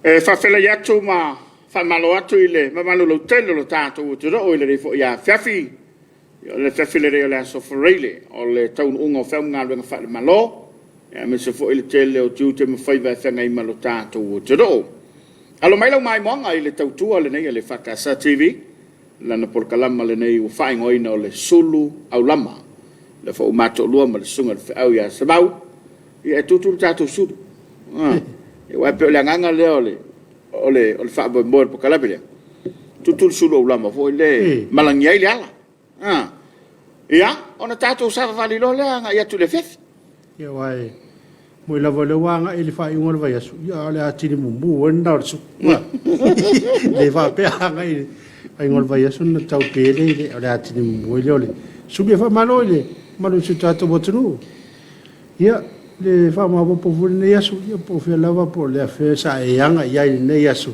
fa fela ya tu ma fa malo atu ile ma malo lo telo lo tato tu ro ile fo ya fafi le fafi le le so freile o le taun ungo fa ngal fa malo ya me se fo ile tele o tu te me fa va fa ngai malo tato tu ro alo mai lo mai mo ngai le tau tu le nei le fa ka sa tv lana por kalama le nei o fa ngoi no le sulu au lama le fo mato lua ma le sunga le au ya sabau ia tutu tato su e wa pe le nganga le ole fa bo mo por kalama le tutu sulu au lama fo le malangia ile ala ia ona tato sa vali lo le nga ia tu le fef ia wai mo la vole wanga ile fa ingol va yasu ia le atini mu wenda su le va pe nga ile ai ngol vai aso na tau pele le ora atini mo le subi fa malo le malo se tato botru ia le fa ma po ne yasu ia po fe lava po le fe sa e anga ia ne yasu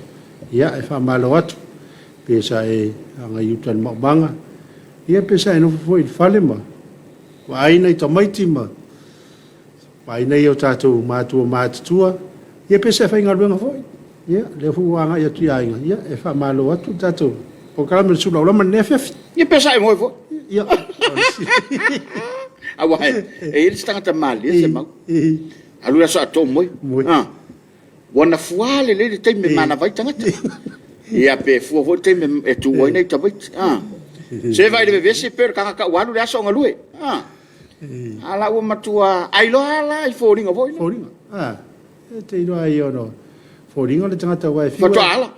ia e fa malo atu pe sa e anga yutan mo banga ia pe sa no foi fale ma wa ai nei to mai tima wa nei o tato ma tua ia pe sa fa ngal benga foi ia le fu anga ia tu ia e fa malo atu tato o kalama le sula o lama nefef. Ia pesa e moi fo. Ia. Awa e ele stanga ta mali se mau. Alu la so ato moi. Wana fuale le te me mana vai tanga. Ia pe fu vo te me e tu oi nei ta vai. Se vai de vese per ka walu la so ngalue. Ala o matua ai lo ala i foringa voi. Foringa. E te iro ai ono. Foringa le tanga ta wai fi. Matua ala.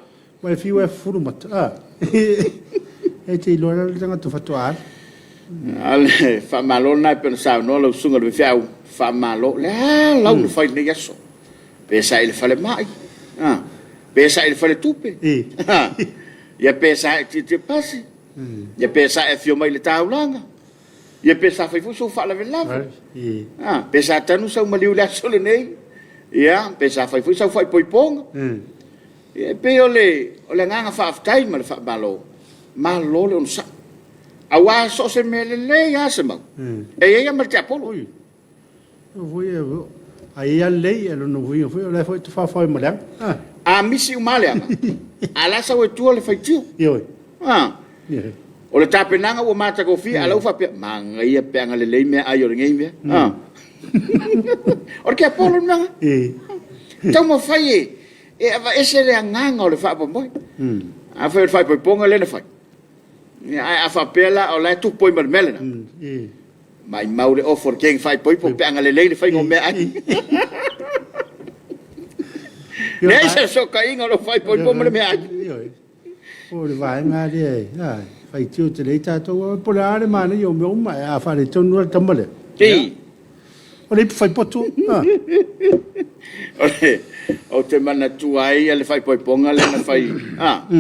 Wai fi wai furu mata. E te lora le tanga tu fatoar. Ale fa malo na pe sa no lo sunga le fiau fa malo le la no fai ne yaso. Pesa il fale mai. Pesa il fale tupe. Ya pesa ti pasi. Ya pesa e fio mai le taulanga. Ya pesa fai fu so fa la vela. Pesa tanu sa maliu la sole nei. Ya pesa fai fu sa fai poipong. E pe ole nganga fa aftai ma fa malo le on sa awa so se mele ya se ma e ia ma te apolo voi ai le no voi le foi tu fa ma le a misi o male ala sa o tu le fai tiu yo o le tapenanga o mata ko fi ala fa pe manga ia pe ngale le me ayo ngai me o ke apolo na tau mo fai e ava ese le nganga o le fa pomoi a fa po ponga le na fa a fa pela o le tu poi mermelena mai mau le offer king fa po po panga le le fa ngo me ai ne se so ka inga lo fa po po me ai o le vai nga de fa tiu te le ta to po la le ma yo me ma a fa le tonu ta mole o le fa po tu o te mana tuai le fai poiponga le na fai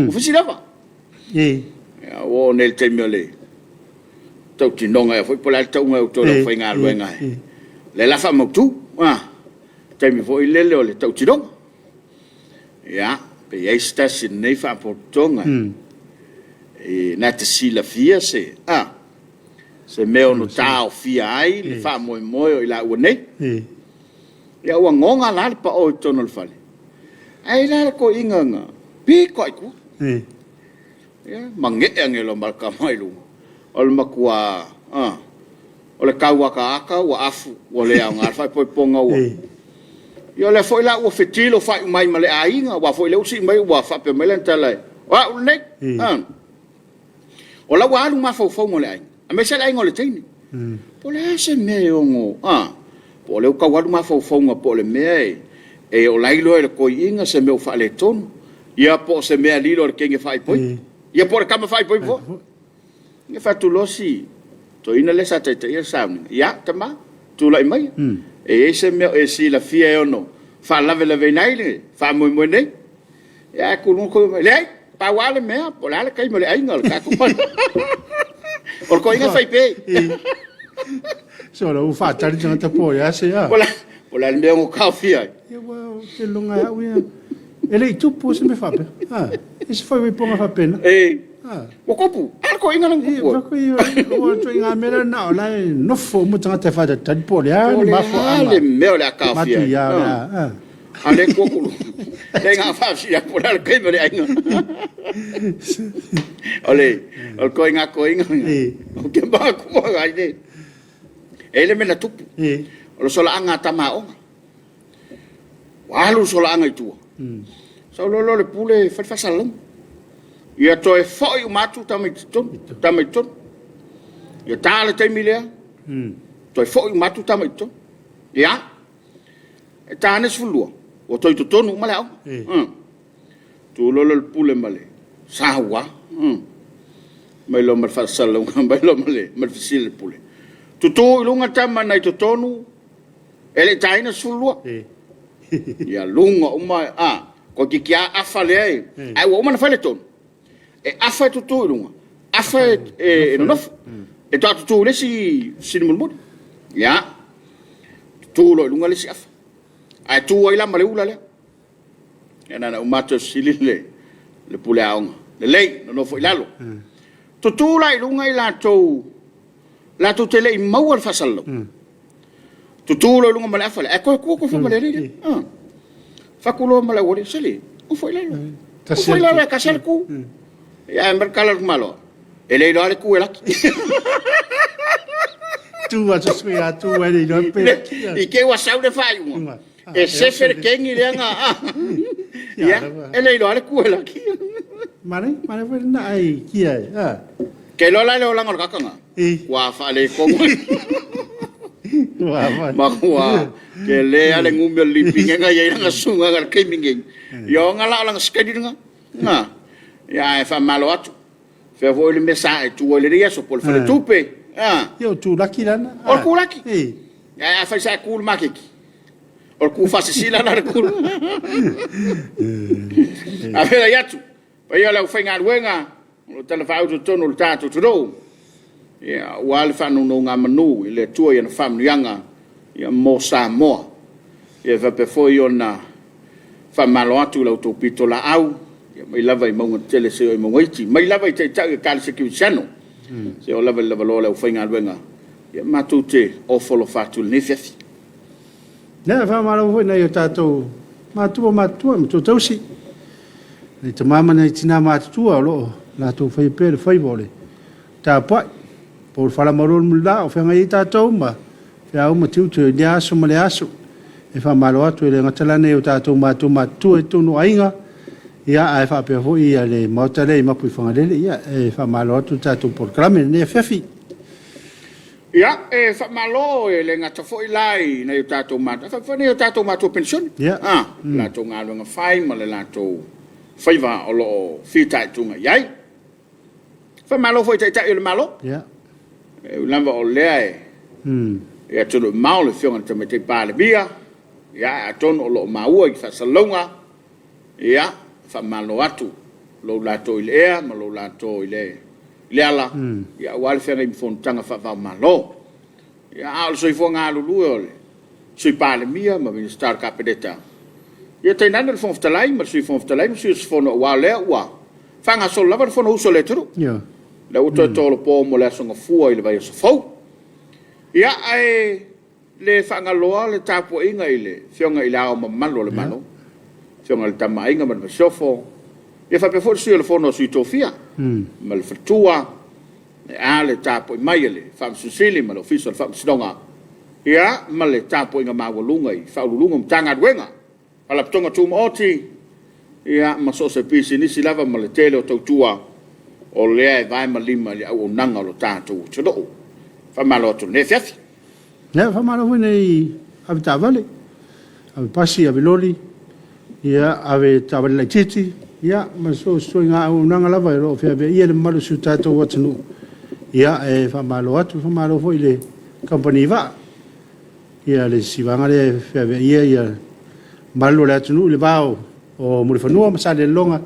o fisi lava o nel te mele tau tinonga foi pola tau ngau to fai nga luenga le la fa mo tu te mi foi le le tau tinonga ya pe esta sin nei fa portonga e na te sila fia se se meo no tau fia ai le fa mo o ila o nei ia ua ngonga la pa o tono le fale ai la ko inganga pi ko ku ia mange angelo marka mai lu ol makua o le kaua ka aka wa afu o le anga fa po ponga o ia le foi la o fetilo fa mai male ainga wa foi le usi mai wa fa pe mele tala wa ne o la wa lu ma fo fo mo le ai a me se la ngole tini po le se me o ngo po le ka walu ma fo fonga po le me e o lailo e ko inga se me o fa le ton ia po se me ali lo ke nge fai poi ia por ka me fai poi po nge fa tu losi to ina le sa te ia sa ia tama tu lai mai e se me e si la fia no fa la ve nai le fa mo ne ia ku no ko le pa wale me po la ka mo le ai ngol ka ku por ko inga fai pe solo fa tari tanga po ya se ya Pola le mo kafia. Ya wa te longa ya wi. Ele tu po se me fa pe. Ese foi ponga fa pena. O kopu, ko inga nang kopu. Ko o to inga mera na la no fo mo tanga te fa de tari po ya ni ma fo ale me le kafia. Ma tu ya. Ale kokulu. Le nga fa si ya por al kai mere ainga. Ole, al koi nga. O ke ba ku ga ide. Ele me na tupu. O sola anga tamao. Walu sola anga itu. Sa lo le pule fa salam. Ia toe foi o matu tamaiton. Ia tala te milea. Toi foi o matu tamaiton. Ia. E tane sfulua. O toi tonu male au. Tu lo le pule male. Sawa. Mai lo mal fa salam mai lo male, mal fisil pule. Tu lunga tama nai tonu. Ele taina sfulua. Ia lunga uma ko kia afale ai. Ai o mana fale tonu. E afa tu lunga. Afa no nof. E tu le si mulmud. Ya. Tu lo lunga le si afa. Ai tu ai la male ula le. Ya na umato silile. Le pule aonga. Le lei no foi lalo. Tu la lunga i la tu tele i mau al fasalo. Tu lo lunga male afa le. E ko fa male le. Fakulo male wori sali. O foi lalo. O foi lalo ka selku. Ya merkala malo. Ele lo ale ku elaki. Tu wa so ya tu wa ni no pe. I ke wa sau de fai un. E se fer kengi le nga. Ya, ele lo ale ku elaki. Mane foi na ai ki ai. Ke lo la lo la ngor ka nga. Wa fa le ko. Wa ke le ale ngumbe lipinga nga ye nga sunga ga ke mingeng. Yo nga la nga skedi nga. Nga. Ya fa malo atu. Fe vo le mesa tu le ria so por fare tupe. Yo tu laki lana. Or ku laki. Ya fa sa ku makiki. Or ku fa sila na ku. A ver ya tu. Pa yo la fa ngar wenga. O tele fa auto tono tato tudo. Ya wal fa no nga manu le tu ya na fam yanga. Ya mo sa mo. Ya va pe fo yo na fa malo atu la utopito la au. Mai lava I maunga tele se o I maunga iti. Mai lava I te tau I kale se kiu siano. Se o lava lo le uwhainga aluenga. Ia mātou te o folo fatu le nefefi. Nea wha mara ui nei o tātou mātua, mātou tausi. Nei te mamana I tina mātua o loo. Nātou whai pere whai bole. Tā pai. Pōr whala marol mula o whenga I tātou ma. Whia uma tiu te ne aso ma le aso. E wha maro atu e le ngatalane o tātou mātua e tono ainga. Ia ai fa pe ho ia le motare ma pu fanga le ia e fa malo tu tu programa ne fefi ia e fa malo e le ngata fo ilai na tato ma fa ne tato ma tu pension la to ngalo nga fai ma le la to faiva o lo fita tu nga yai fa malo fo ta il malo ia e lamba o le ia tu lo mau le fiona te mete pa le bia ia ton o lo mau I fa salonga ia fa malo atu lo lato ile ea ma lo lato ile ala ya wal fere mi fontanga fa malo ya al so ifo nga lu ole so pale mia ma vi star capedeta ya te nan el fonf talai ma so fonf talai so fo no wale wa fa nga so lava fo no uso le tru ya la uto to lo po mo la so nga fu ile vai so fo ya ai le fa nga lo le tapo inga ile fionga ila o ma malo le malo Fiona le tama inga man sofo. Ia fa pe fo su le fono su tofia. Mal fatua. Ale tapo mai le fa susili mal official fa snonga. Ia mal le tapo inga mawalunga I fa lulunga mtanga dwenga. Ala tonga tu moti. Ia ma so se pisi ni silava mal le tele o tua. O le vai malima le au nanga lo tato chodo. Fa malo to ne fiafi. Ne fa malo nei abitavale. Abi pasi abi loli. Ia ave tawale la titi ia ma so nga unanga lava ro fe ave ia le malu su tato watnu ia e fa malo fo ile company va ia le sivanga le fe ave ia malu le tnu le bao o mo le fanua ma sa le longa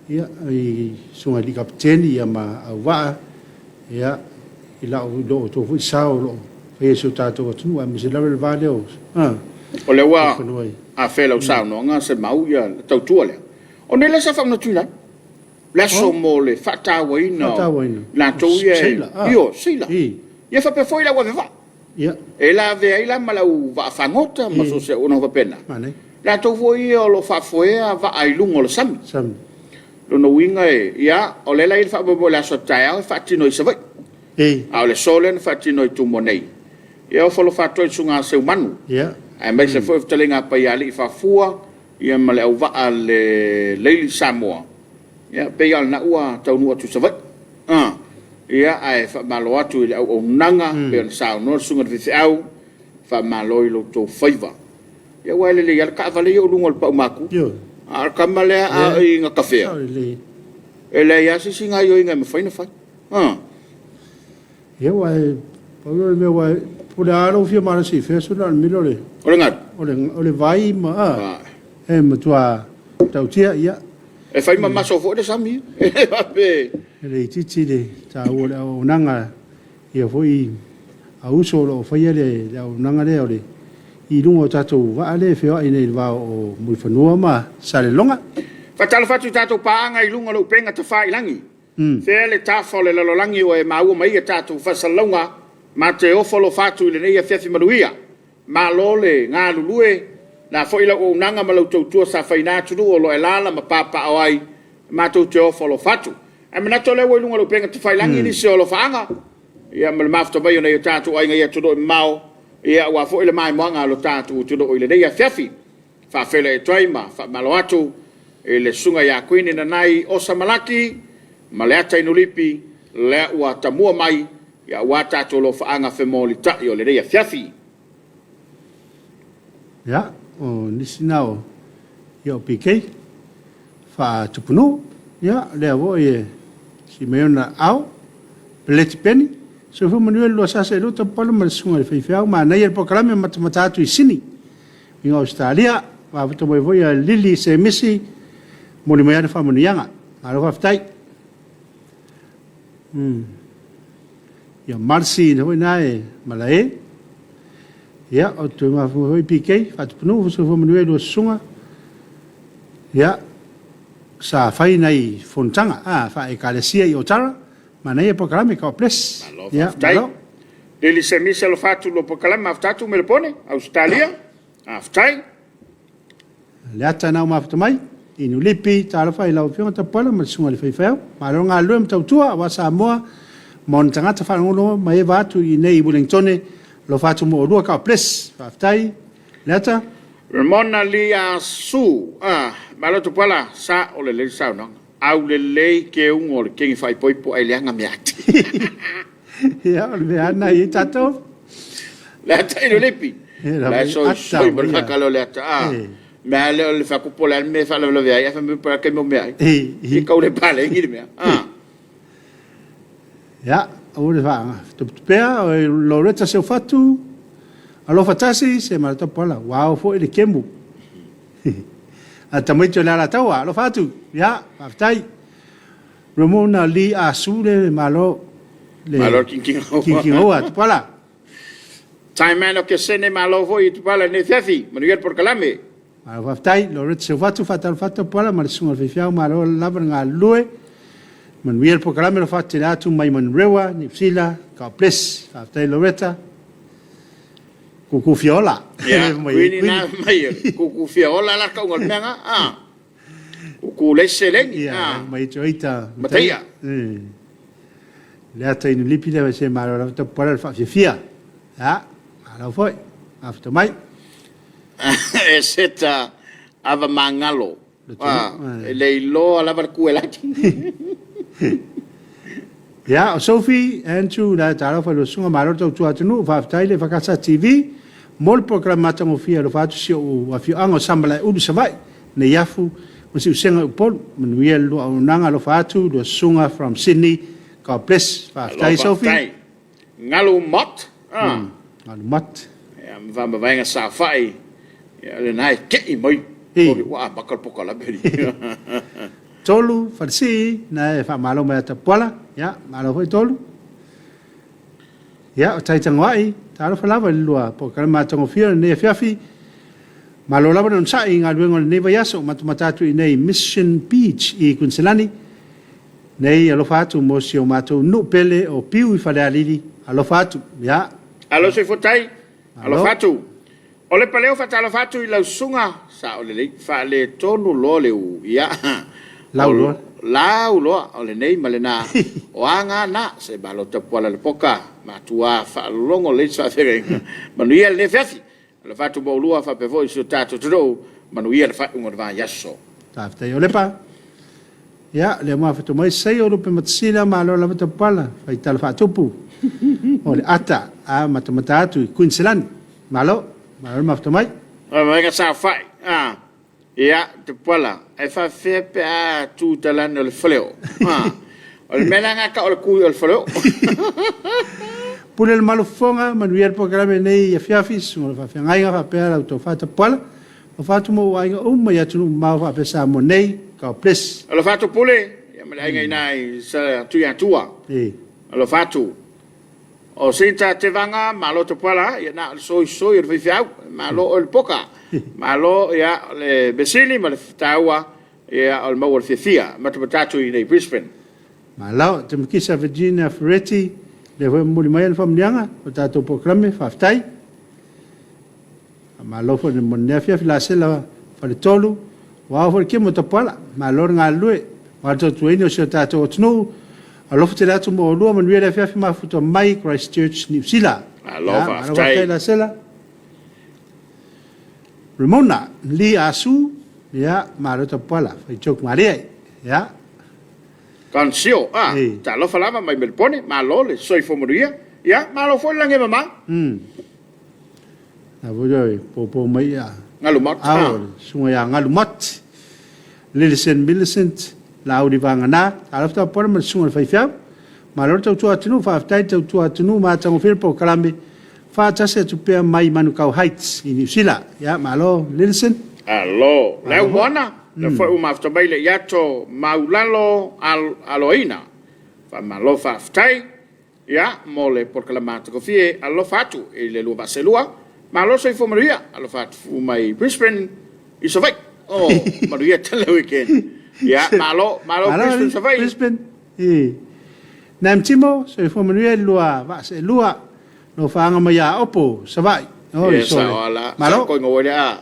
ia I sunga li kapteni ia ma wa ia ila o do to fu sao lo fe su tato watnu a mi se lava le vale o o le wa a fela usau no nga se mau ia tau tuale o ne le sa fa no tula la so mole fata waina la to io sila ia fa pe foi la wa va ia e la ve ai la mala u va fangota ma so se uno va pena la to foi o lo fa foi a va ai lungo lo sam Sam. lo no winga ia o le lai fa bo la so tai fa tino i savai a le solen fa tino i tu monei ia o folo fa to sunga se manu Yeah. ai mai se foi telinga pa ia li fa fua ia male au va le leili samoa ia pe ia na ua tau nu tu savai ia ai fa malo atu le au nanga pe sa no sunga vi au fa malo i lo to faiva ia wale le ia ka vale o lungo pa maku Yo. a kamale a inga kafe Sorry. ele ia si singa yo inga me faina fa Ia wai, paulo me wai, pule aro fia mara si fea suna al milo le. ora ngat Ole vai ma e matua tau tia ia. e fai ma so fo de sami pe Ele titi le, ta ole o nanga, ia foi a uso lo fai le, o nanga le ole. I lungo tatou wa ale fea ine il va o mui fanua ma sale longa. fa tala fatu tato paanga i lunga lo penga te fai langi fe le tafo le lo langi o e mau mai e tato fa salonga ma te o folo fatu le nei fefi manuia ma lo le nga lulue na fo ila o nanga ma lo tu sa faina tu o lo elala ma papa ai ma tu te o folo fatu e mana to le o lunga lo penga te fai langi ni se o lo fanga ia ma mafto mai o nei tato ai nga tu do mau ia wa fo ile mai moanga lo tato tu do ile nei fefi fa fele toima fa malo atu le sunga ya kuini na nai o samalaki maleata inulipi le ua tamua mai ya wata to lo faanga fe molita yo le ya fiafi Ya, o nisi nao ia o PK fa tupunu ia le avo e si meona au peleti peni so fu manuel lo sa se lo to palo mal sunga le fei ma na ia programa matatu i sini in Australia va to mo voi a Lili se misi mo le mai fa mo nianga alo fa tai ia marsi no nai malae ia o tu ma fu hoi PK fa tu no so fu manuel lo sunga ia sa fai nei fontanga fa e kalesia i otara ma nei programa ka ples ia ele se misa lo fatu lo programa fatu me le pone Australia aftai le ata na ma mai inu lipi tala fai lau fiona ta pala ma sunga le fai fai ma lo nga lo mtau tua wa Samoa mon tanga ta fa ngono ma e vatu i nei Wellington lo fatu mo lo ka ples aftai le ata Ramona lia su ma lo tu pala sa o le sa no au le ke un o ke fai poi po ai lenga me ati ya le ana i tato la tai no lipi la so per ka lo le ata ma le fa ku pola me fa lo vea ya fa me para ke mo me ai e ka le pale ngi me ya o le va tu pea lo reta se fatu alo fatasi se ma to pola wow fo le kembu ata mai to la tawa lo fatu ya aftai Ramona li asule malo king oa tu pola time man que se ne malo voi tu pala ne fefi manuel por calame alo aftai lo reta se fatu fatal fatu pola ma sunga fiao malo labar nga lue manuel por calame lo fatu la tu mai man rewa ni sila ka ples aftai lo reta kuku fiola Quindi na mai kuku fiola la ka ngol menga kuku le selengi mai choita Mateia le ata inu lipi le se malo la to para fa fia ala foi after mai e seta ava mangalo le lo ala var kuela ya Sophie Andrew la tara fa lo sunga malo to tu atunu fa after le fa casa TV mol programa tango fia lo fatu si o afi ango sambala u savai ne yafu mo si senga pol manuel lo nanga lo fatu lo sunga from Sydney ka ples fa tai Sophie ngalo mot ngalo mot ya va ma venga sa fai ya le nai ke moi wa bakal pokala beri tolu farsi na fa malo ma ta pola ya malo foi tolu ya tai tangwai taro falava lua po kalma tango fia ne fiafi malo lava non sa inga luengo ne vayaso matatu i nei Mission Beach i Kunselani nei alo fatu mo si o mato no pele o piu i fale alili alo fatu ya alo se fotai alo fatu O le paleo fatalo fatu I lau sunga sa o le lei fa le tonu lo le u ia. Lau loa. Lau loa o le nei ma le na o anga na se balo te pola le poka ma tua fa longo le sa fere. Manuia le fiafi. Le fatu bo lua fa pe voi su tatu tro manuia le fa un va yaso. Tafta yo le pa. Ya, le ma fatu mai sei o lupe matsina ma lo la fatu pala. Fai tal fatupu. O le ata a matamata atu I Queensland. Malo. Malo ma fatu mai. Ma ga sa fai. Ia te pola e fa fe pe a tu talano le fleo. O le melanga ka o le kui o le fleo. Pule le malofonga manuia le programa nei fiafis mo fa ngai fa pe la to fa te pola. O fa tu mo ai o mai atu ma fa pe sa mo nei ka ples. O le fa tu pule ia me ai nai sa tu ya tua. O le fa tu o sinta te vanga malo te pola ia na so le fiau malo o le poka. Malo ia le besili ma le taua ia o le mau le fia ma te tatu I nei Brisbane. Malo te mkisa Virginia Ferretti le foi muli mai le famlianga o tato programe faftai. Malo fo le monefia fila sela fa le tolu wa fo ke mo tapala malo nga lue wa to tueni o se tato tnu alo fo te dato mo lu mo le fia ma futo mai Christchurch New Zealand. Alo faftai la sela Ramona li asu ya malo tapala fa chok maria ya Kansio, ta lo falava mai Melbourne, malo le soi fomoria, ia, malo foi lange mama. Na voyo po mai ya. Ngalumot. Sunga ya ngalumot. Millicent, la udi vangana, alafta por man sunga fai fia. Malo tau tua tunu fa aftai tau tua tunu ma tango fil po kalambi. Fa tase tu pe mai Manukau Heights in New Zealand. Ya, malo Millicent. Alo, le wana. Le foi uma aftabaile yato maulalo aloina. Fa malo fa aftai. Ya, mole por kalamata kofie alo fatu e le lua baselua. Malo soi fomaria alo fatu mai Brisbane isovai. Oh, maria tele weekend. Ya, malo Brisbane savai. Brisbane. Nam timo soi fomaria lua baselua. No faanga mai a opo savai. Oh, yes, malo ko ngolia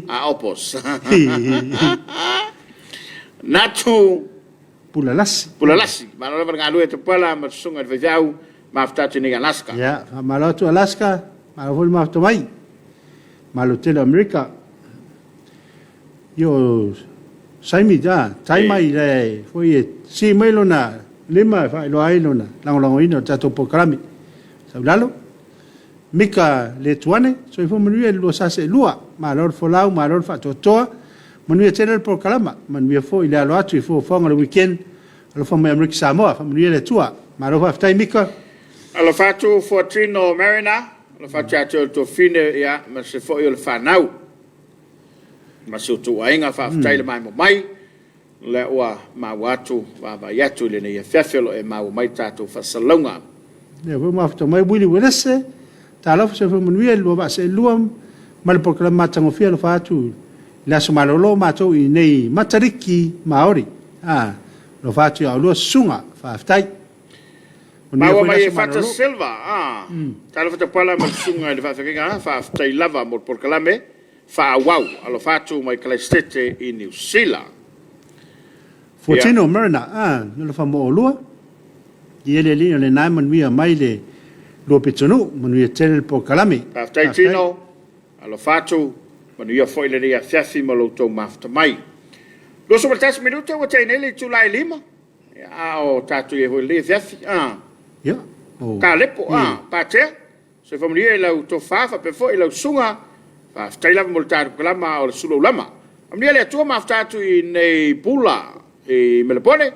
a opos. Natu pulalasi. Malo le ngalu te pala ma sunga de jau ma afta ni Alaska. Ya, malo tu Alaska, malo vol ma afta mai. Malo te America. Yo saimi ja, tai mai le foi si mai lona lima fa lo ai lona. Lang ino ta to programi. Saulalo. Mika le tuane, so ifo manuia lua sase lua, ma lor folau, ma lor fatotoa, manuia tele por kalama, manuia fo ile alo atu ifo fonga le weekend, alo fo mai Amerika Samoa, manuia le tua, ma lor faftai Mika. Alo fatu Fortino Marina, alo fatu atu to fine ya, ma se fo il fanau. Ma se tu ainga faftai le mai mo mai, le ua ma watu, wa yatu le ne fefelo e ma mai tatu fasalonga. Ne vo ma faftai mai buli welese. Tala fo se fo manuia lua ba se lua mal programa tango fia lo fatu la so malolo ma to I nei matariki maori lo fatu a lua sunga fa aftai ma wa mai fata silva tala fo te pala ma sunga le fatu kinga fa aftai lava mo programa fa wow alo fatu mai Christchurch I New Zealand Fortino Marina lo fa mo lua diele lino le nai manuia mai le lo pitonu manuia tele po kalami aftai tino alo fatu manuia foi le ia fiafi mo lo to mafta mai lo so pertas minuto o tene le July 5 o tatu e ho le fiafi ya ka lepo pa te se familia la to fa pe foi la sunga fa aftai la mo tatu kalama o sulo lama amnia le to mafta tu I nei pula e Melbourne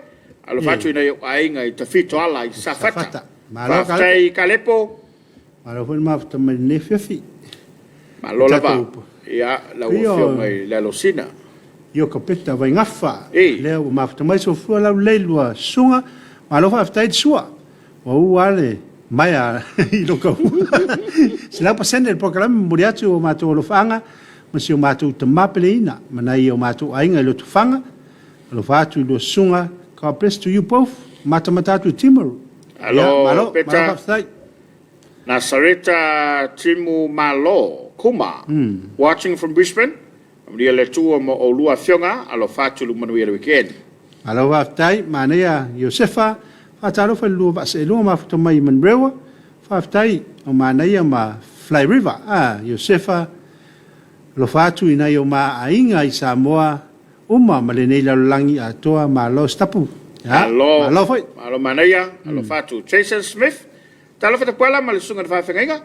alo fatu nei ainga I tafito ala I safata Aftai kalepo. Malo foi ma afta mai ne fiafi. Malo lava. Ia la ufio mai la losina. Io kapeta vai ngafa. Leo ma afta mai so fu la leilua sunga. Malo fa afta sua. O wale mai a I lo ka. Se la pasende il programma muriatu o mato lo fanga. Ma si o mato te mapeleina. Manai o mato ainga lo tu fanga. Lo fatu lo sunga. God bless to you both. Mata tu Timaru. Alo, Petra. Na Sarita Timu Malo Kuma. Watching from Brisbane. Dia le tua mo o lua fionga alo fatu lu manuia le weekend. Alo waftai manea Josefa fatalo fa lu ba se lu ma futo mai manbrewa waftai o manea ma Fly River Josefa lo fatu ina yo ma ainga i Samoa uma malenei la langi a toa ma lo stapu. Alo foi. Alo manea alo fatu Jason Smith. Talo fa pala ma le sunga fa fenga.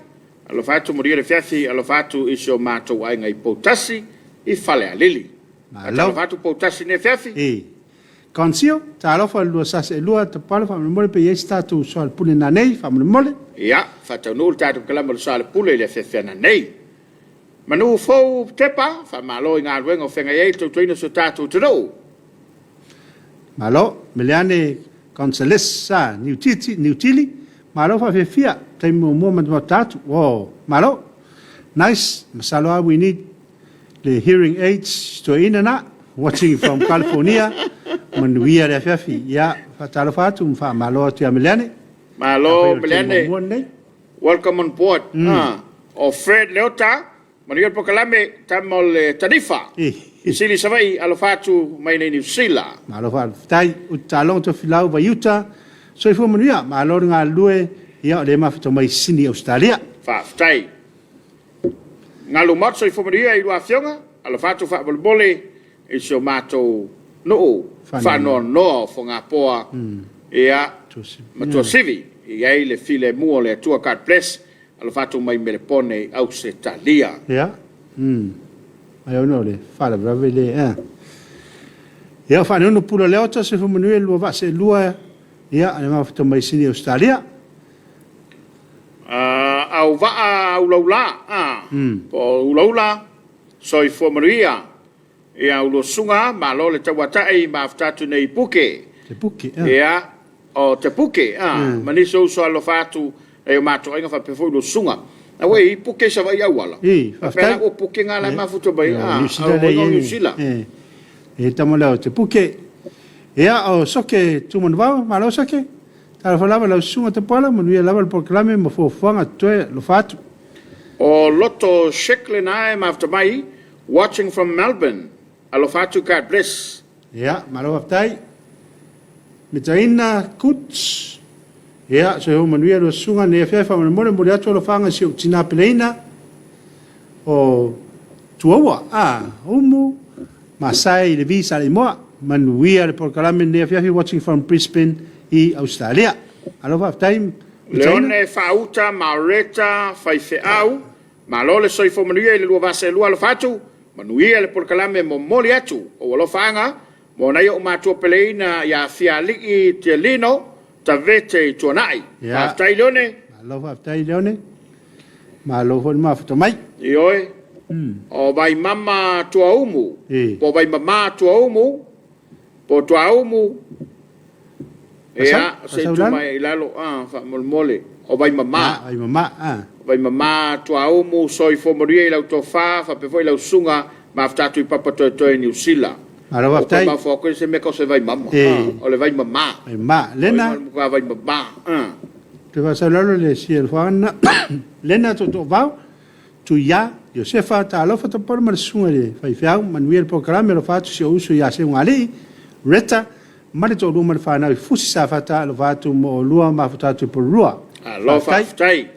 Alo fatu moria le fiafi alo fatu iso mato ainga i potasi i fale a lili. Alo fatu potasi ne fiafi. Consio, talo fa lua sase lua te pala fa mole pe yesta tu sol pule na nei fa mole. Ya, fa ta no tatu kala mo sol pule le fiafi na nei. Manu fo tepa fa malo inga wengo fenga ye to tuina so tatu to. Malo, meliane consulis sa niutili malo fa fia te mo mo tatu. Wow, malo. Nice, masalo we need the hearing aids to inana watching from California. Manuia le fiafi ya fatalo fatu fa malo te meliane. Malo meliane. Welcome on board. O Fred Leota, Manuel Pokalame tamol tarifa. Isili savai alo fatu mai nei New Zealand. Malo fa tai utalong to filau va Utah. So fu manuia malo nga lue ya le ma fatu mai Sydney Australia. Fa tai. Ngalu mat so fu manuia i lua fionga alo fatu fa bolbole i so mato no no fonga poa ia matua sivi ia le file mua le tua card place alo fatu mai melepone Australia ia ai no le fala bravele ia fa no pula le ota se fumanu lu va se lua ia ale ma fatu mai Sydney Australia au va ulaula po ulaula so i formaria ia ulo sunga malo le tawatai ma ftatu nei puke te puke ia o te puke mani so alo fatu e mato inga fa pefo ulo sunga na we puke sa vai awala fa o puke ngala ma futo bai New Zealand e tamola te puke ia o soke tu mon va malo soke tala fa lava lo sunga te pala mo ia lava por clame mo fo fanga to lo fatu o loto shekle na ma mai watching from Melbourne. Alo fatu God bless. Ya, malo aftai. Mitaina kuts. Ya, so manuia lo sunga ne fa fa mo mo atu lo fanga si tina pleina. O tuawa umu Masai le visa le mo manuia le por kalame ne fa watching from Brisbane I Australia. Alo aftai. Leone fauta Maureta faifeau. Malo le soifo manuia le lua vase lua lo fatu. Manuia le por kalame mo moli atu o lo fanga mo na yo matua peleina ya fiali te lino tavete tuanai aftai leone malo fo ma foto mai ioi o vai mama tua umu po vai mama tua umu po tua umu ya se tu mai lalo fa mole o vai mama vai mama tua umu soi fo moria I lau tofa fa pe foi lau sunga ma ftatu I papa to New Zealand alo aftai ma fo ko se me ko se vai mama o le vai mama lena vai mama te va salalo le si el fana lena to va tu ya Josefa ta lo fa to por mar sunga le fai fiau Manuel programa lo fa si uso ya se un ali reta mare to lu mar fa na fusi sa fata lo va tu mo lua ma ftatu por lua alo fa aftai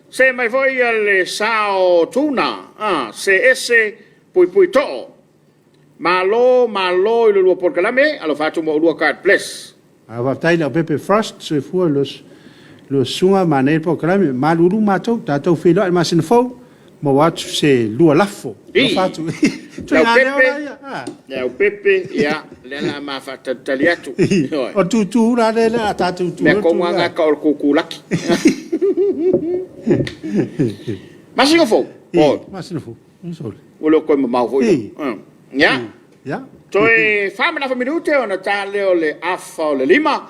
se mai voi al sao tuna se esse pui to malo I lo por kalame alo fatu mo lua card place ava tai la pepe frost se fu lo sunga manel por kalame malulu mato tato filo al masin fo mo watu se lua lafo lo fatu o pepe ya le ma fata taliatu o tu ra le tatu tu me ko nga ka o kukulaki Masingofo. Masingofo. Olo ko mau fo. Ya. Ya. Toi fama na minute ona tale ole afa ole lima.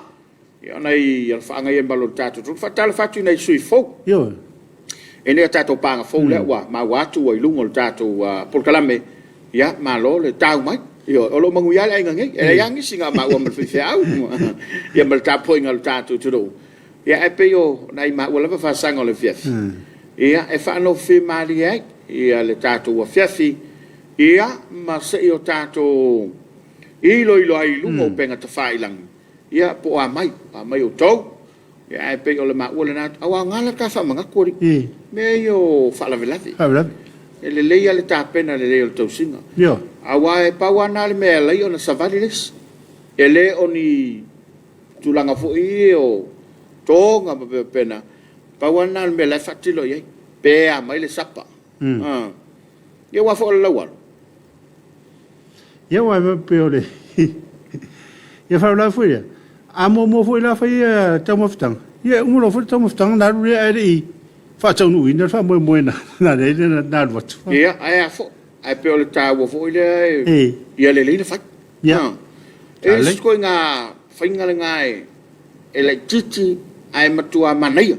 Ya nei al fanga yen balon tatu tu fatal fatu nei sui fo. Yo. Ene tatu panga fo le wa ma watu wa ilungo tatu por kalame. Ya malo le tau mai. Yo olo manguya le ngai. E yang singa ma wa me fi au. Ya mal tapo ngal tatu tu do. ia e pe o nai ma wala fa sanga le fiafi ia e fa no fi mali ai ia le tato wa fiafi ia ma se o tato ilo ai lungo penga te failang ia po a mai o tau ia e pe o le ma wala na awa ngala ka fa manga kori me yo fa la velati ele leia le tapena le leo tau singa yo awa e pawana le me le ona savali les ele oni tulanga fo i o tonga pena pawana le me le fatilo ye pe a mai le sapa ye wa fo le lawal ye wa me pe ole ye fa la fo ye a mo fo la fa ye tamo ftang ye umo fo tamo ftang na re ai fa tau nu ina fa mo na le na wat ia ai fo ai pe ole ta wo fo ile ia le le fa ya e sko nga fainga le ngai ele titi ai matua manai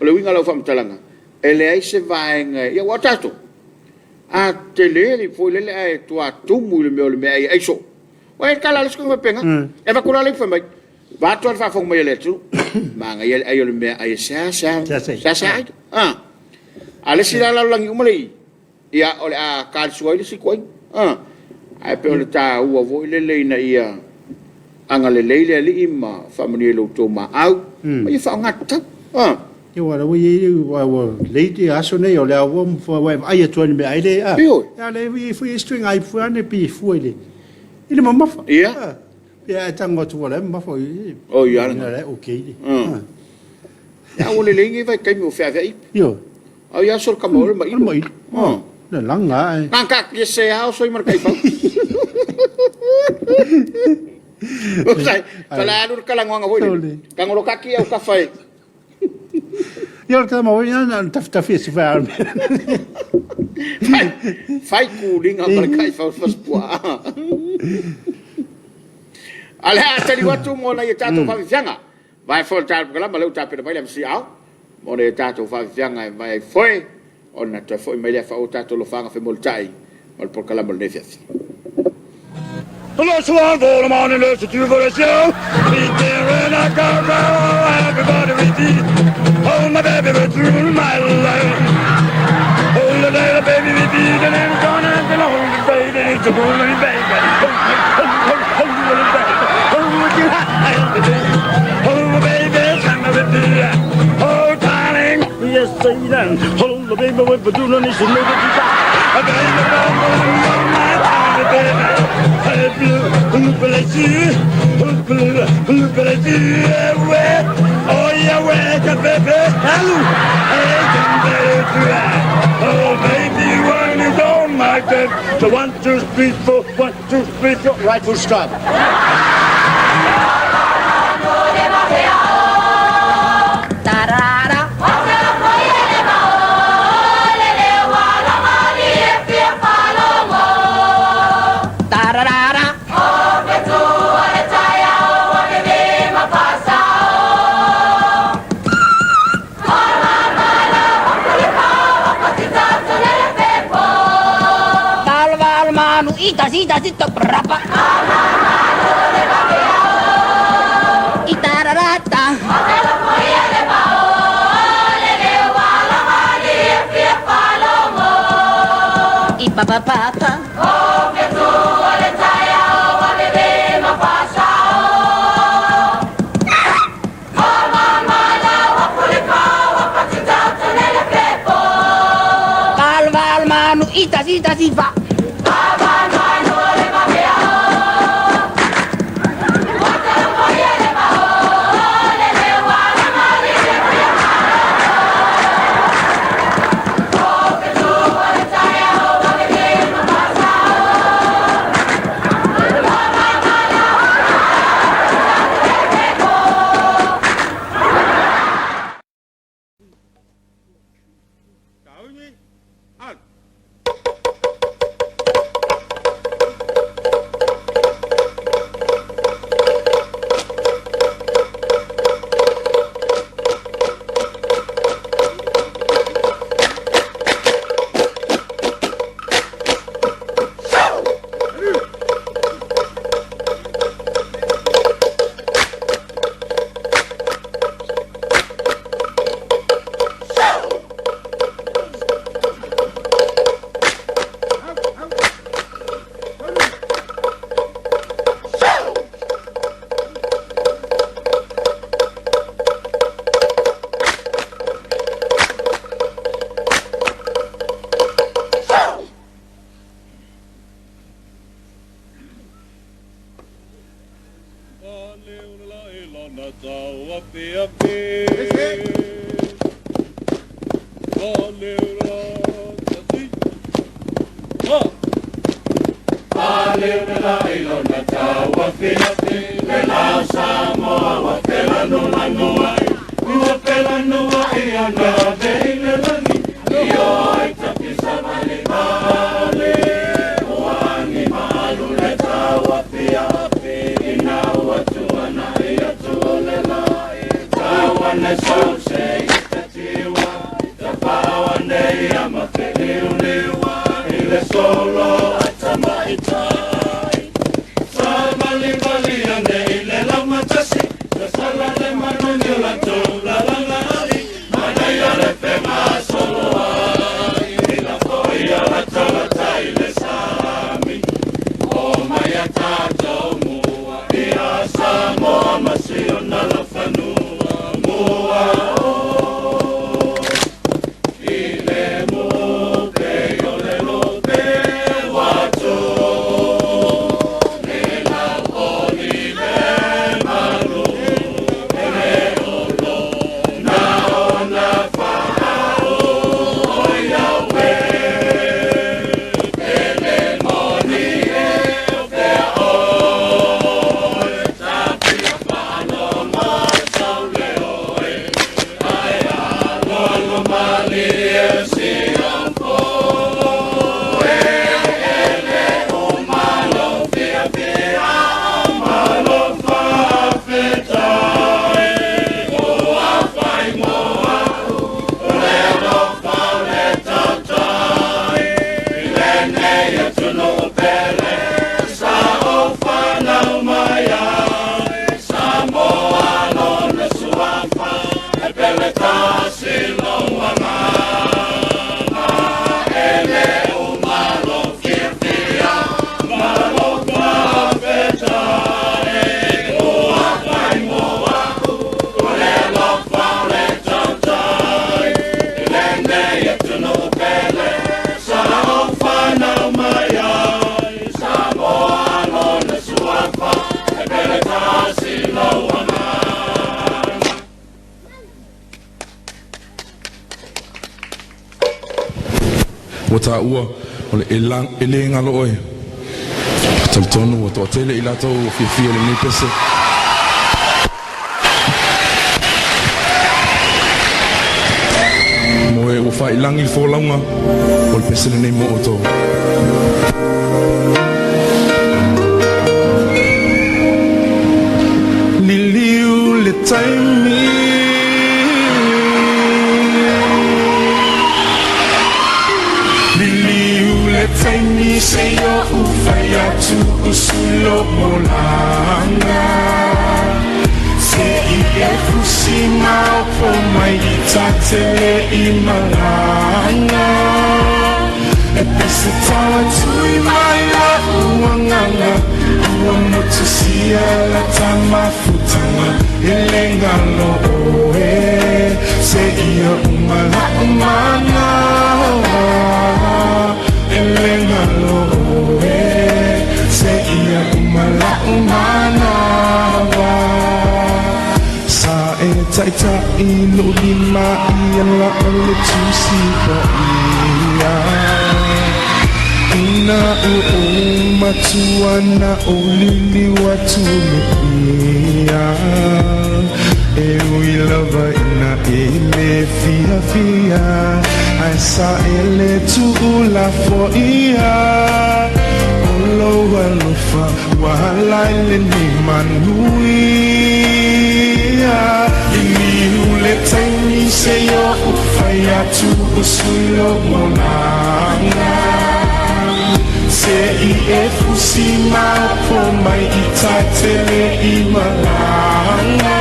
ole winga lo fam talanga ele ai se vai nga ia wa tato a tele li fo le ai tua tumu le me ai so wa kala le sko me penga e va kula le fa mai va to fa fo me le tu ma nga ai le me ai sa ale sila la langi umali ia ole a kal suai le sikoi ai pe ole ta ua vo le na ia anga le li ima famani lo to ma au ia fa ngata yo wa le ti aso ne yo le wa fo wa ai to ni me ai le ya le vi fu string ai fu ane pi fu ile ile mama fa ia ya tango tu wala ma fo o ia le okay ya ole le ngi vai kai mo fa vai yo au ia sol ka mo le mai le langa ai nangka ke se au soi mar kai pa sai pala dur kala ngonga voi kangolo kaki au ka fai yo ka mo ya tafta fi se fa fai cooling a mar kai fa fas pua ale a tali watu mo na ia tato fa fianga vai fo tato kala ma le tato pe le si au mo le tato fa fianga vai foi ona te foi mai le fa o tato lo fanga fe moltai mal por kala mal nefias Let's one for the morning, let's do for the show. Be there and I go, everybody repeat. Oh, my baby, we're through my life. Oh, the little baby, repeat, and then gone and the lonely baby, and it's a lonely baby. Oh, baby, come with me. Oh, darling, yes, say then. Oh, the baby, we're doing this, and maybe you got. I oh yeah, wake up, baby. Hello. Oh baby, when you don't like that. So 1, 2, 3, 4, 1, 2, 3, 4. Right full stop. Ita sito berapa? Itararata. Ipapapapa. Kalval manu ita sifa. Wata ua o le elenga lo oe Taltonu o toa tele ila tau o fia le nei pese Moe o fai langi il fōlaunga o le pese le nei mo o tau Liliu le taimi Taimi se yo ufai atu usulo molanga Se I e fusima o po mai I tatele I malanga E pese tawa tui mai la uanganga Ua mutu sia la tamafutanga E lenga lo oe Se ia umala umanga Elenga loe Se ia umala umana wa Sa e taita inu lima ia la ole tusi pa ia Ina u matuana o lili watu me ia E ui lava ina ele fia fia Ai sa ele tu la fo ia Olo alofa wahala ele ni manuia Ini ule taimi se yo ufai atu usulo monanga Se I e fusima po mai I tatele I malanga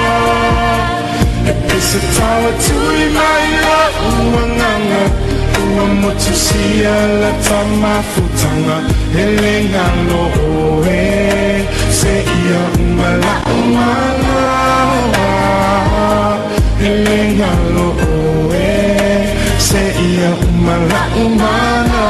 E pese tawa tui mai la uanganga Ua motu sia la tamafutanga E lenga lo oe Se ia umala umala E lenga lo oe Se ia umala umala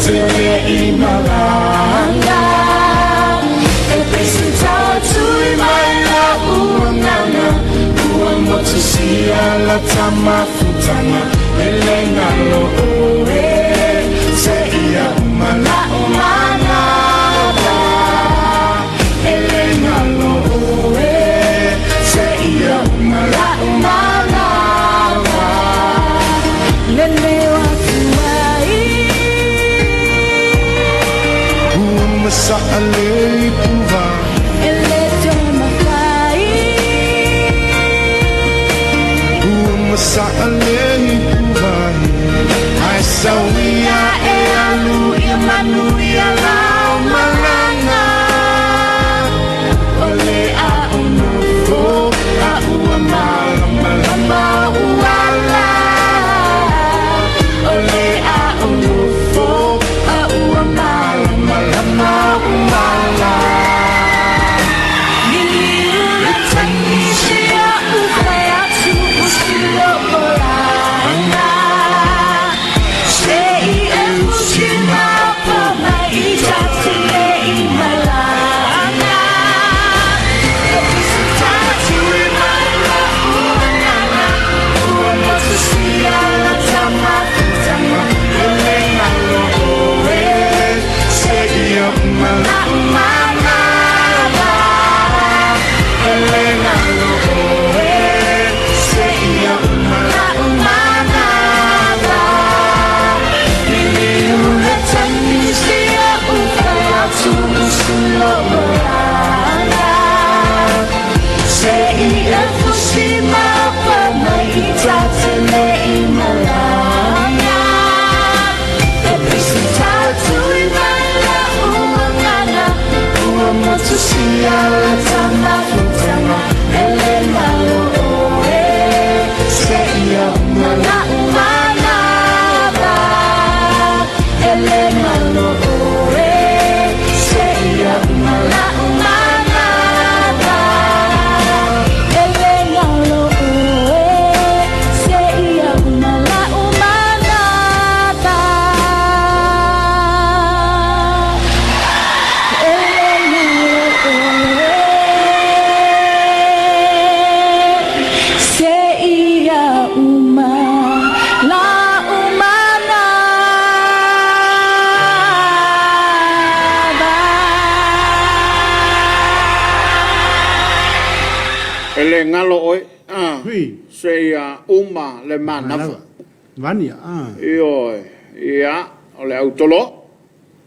tele i malanga e presenta tu i mai la uangana ua motusia la tama futana elenga lo oe se ia umala umana elenga lo oe se ia umala umana lele wa tuai masa ale puva ele toma kai masa ale puva ai sawia e alu ia manu ia la malanga ole a unu fo a ua malama uala ole a unu fo a ua malama uala nili ule tanisi a ufaya tu usilo oranga se i e usima po mai i tatile i malanga e pisita tu i maila uangana ua motusia la tama futana elenga lo oe se ia umala umana elenga lo oe se ia umala umana nili ule tanisi a ufaya tu usulo oranga se ia fusima pa mai i tatile i malanga e presenta tu i maila uangana ua motusia la tama futana elenga lo oe se ia umala umana elenga lo oe se ia umala umana elenga lo oe se ia umala umana elenga lo oe se ia umala umana Ele ngalo oe. Hui. Se ia uma le manafa. Vania, Io ia ole autolo.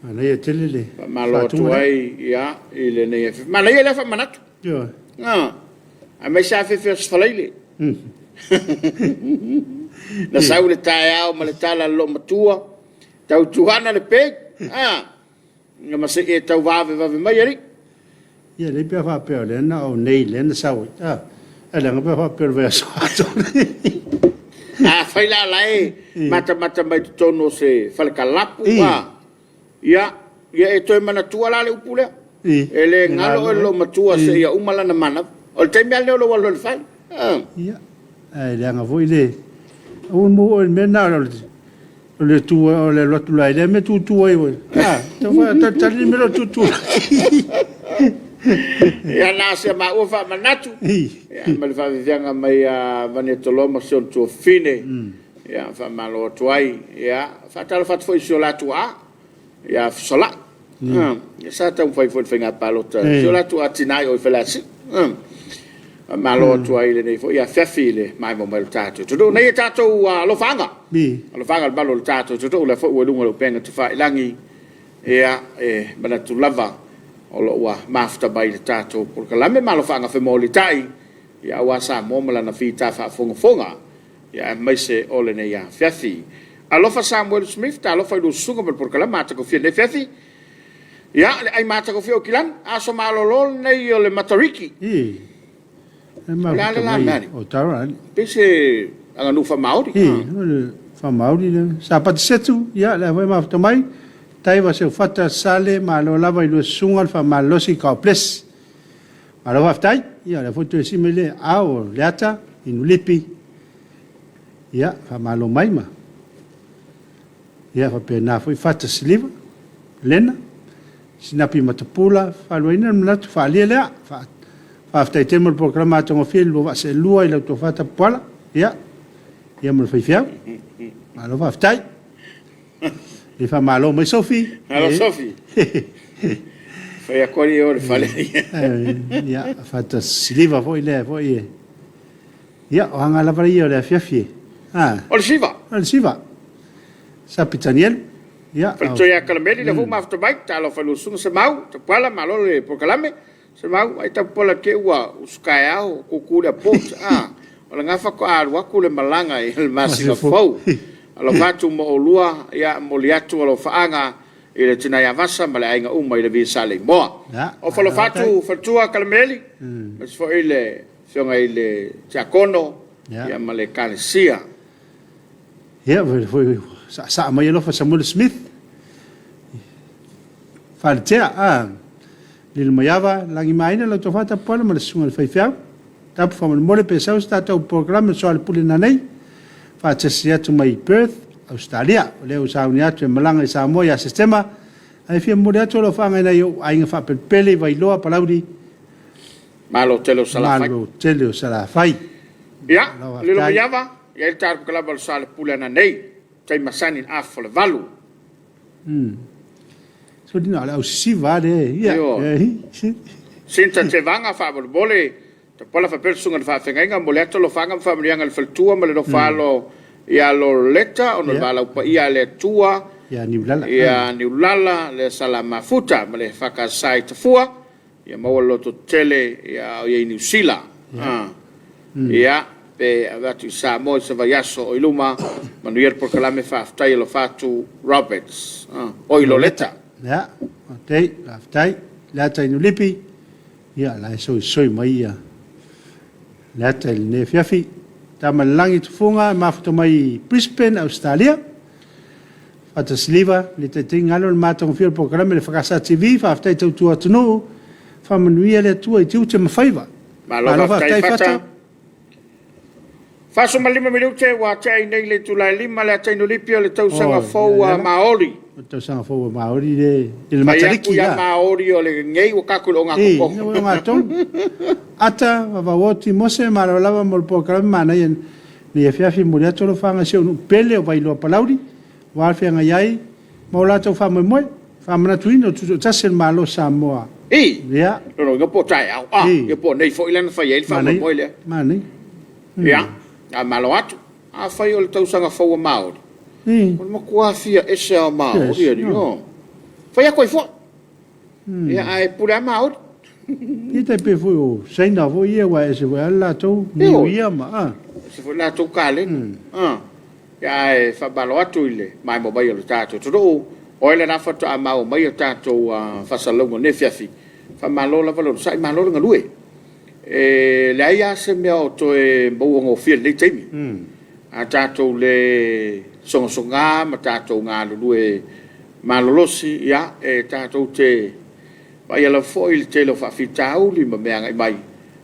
Ana ia telele. Malo tuai ia ile ne. Mana ia le fa manatu. Yo. A me sa fe fe sfalaile. Na saule tai au ma le tala lo matua. Tau tuhana le pe. Nga mase e tau vave mai ari. Ia le pia fa pe le na o nei le na sau. Ala nga pia fa pe ve sa. Fai la lai mata mai tono se falkalapu wa. Ia e toi mana tua la le upule. Ele ngalo e lo matua se ia umala na mana. O te mea leo lo walo le fai. Ia. Ai le nga voi le. O mo o me na le tua o le lotu lai le me tu ai voi. Te fa ta ni me lo tu. Ia na se ma o fa manatu. Ia ma le fa vianga mai vane toloma se tu fine. Ia fa malo tuai. Ia fa tala fa foi so la tua. Ia sola. Ia sa ta foi finga palota. So la tua tinai o felasi. Malo tuai le nei foi ia fefile mai mo mal tato. Tu nei tato lo fanga. Lo fanga balo tato. Tu le foi o lungo lo penga tu fa langi. Ia bana tu lava. O lo wa mafta bai le tato porque la me malo fanga fe moli tai ya wa sa mo mala na fita fa fonga ya mai se ole ne ya fiafi alo fa Samuel Smith ta lo fa do sunga porque la mata ko fie ne fiafi ya le ai mata ko fie o kilan aso malo lo ne yo le matariki la o tara pese anga nu fa maori fa maori sa pat setu ya la vai mafta mai tai va se fata sale ma lo lava i lo sunga fa ma lo si ka ples ma lo vaftai ia la foto simile ao leata in lipi ia fa ma lo mai ma ia fa pe na foi fata siliva lena sinapi matapula fa loina na tu fa le fa after temo programa tongo fil lo se lua ile to fata pala ia mo fai fia malo fa aftai e fa malo mai Sophie Hello Sophie foi a cori ora fale ia fata siliva foi le foi ia o anga la varia le fia o siva sa pitaniel ia Falto ya calameli le vuma after bike talo falu sunga se mau te pala malo le proclame se mau ai ta pola ke wa uskaya o kukula pot ola ngafa ko arwa kule malanga i el masinga fou alo fatu mo olua ya moliatu alo faanga i le tina ya vasa male ainga uma i le visa le moa o falo fatu faltua calameli mas fo ile fionga ile chakono ya male kalesia ia foi sa mai lo fa Samuel Smith faltea lil mayava langi maina lo to fata pole mo le sunga fai fia tap fa mo le pesa sta to programa so al pulina nei fa tsia to mai Perth Australia le usa unia to malanga sa mo ya sistema ai fia mo le to lo fa ngai yo ai nga fa pele vai lo palaudi malo telo sala fai ya lil mayava ya el tar club al sal pulina nei tai masanin afol valu so dina la si va de ia sinta te vanga fa bole te pola fa persunga fa fenga mo le to fanga fa mrianga il faltua mo le do falo ia lo leta o no bala pa ia le tua ia ni ulala le sala mafuta mo le fa ka site fua ia mo lo to tele ia New Zealand ia pe avatu sa mo se vayaso o iluma manuel por calame fa aftai lo fatu Roberts o iloleta ya okay aftai la tai no lipi ya la so mai ya la tai ne fiafi tamalangi tufunga mafuto mai Brisbane Australia fata sliva le te tingalo matong fiel programa le fakasa TV fa aftai tu no fa manuel le tu tu te mafaiva malo aftai fata Faso malima minuti wa tai nei le tula lima le tai no lipio le tau sanga foua Maori. Tau sanga foua Maori le il matariki ya. Maori o le ngei o kakulo nga ko. E nga ton. Ata va woti mose mara lava mo programa na yen ni fiafi mo le tolo fanga se no pele o vai lo palauri. Wa fianga yai mo la to fa mo mo fa mana tuino tu tasel malo samoa. Ya. No po tai au. Yo po nei fo ilan fa yel fa mo le. Mani. Ya. A malo atu a fai o le tausanga faua Maori o le makua fia ese a Maori ari o fai a koe fua ia ai pule a Maori i te pe fui o seina fo ia wa ese wa ala tau ni ia ma se fo la tau kale ia ai fa malo atu ile mai mo bai o le tato tudo o ele na fatu a mau mai o tato fasalongo ne fiafi fa malo la valo sai malo nga lue le aia se mea o toe mauongo fia nei teimi. A tātou le songa ma tātou ngā lulue malolosi, ia, e tātou te vai ala foi le te lo whawhitau li ma mea ngai mai.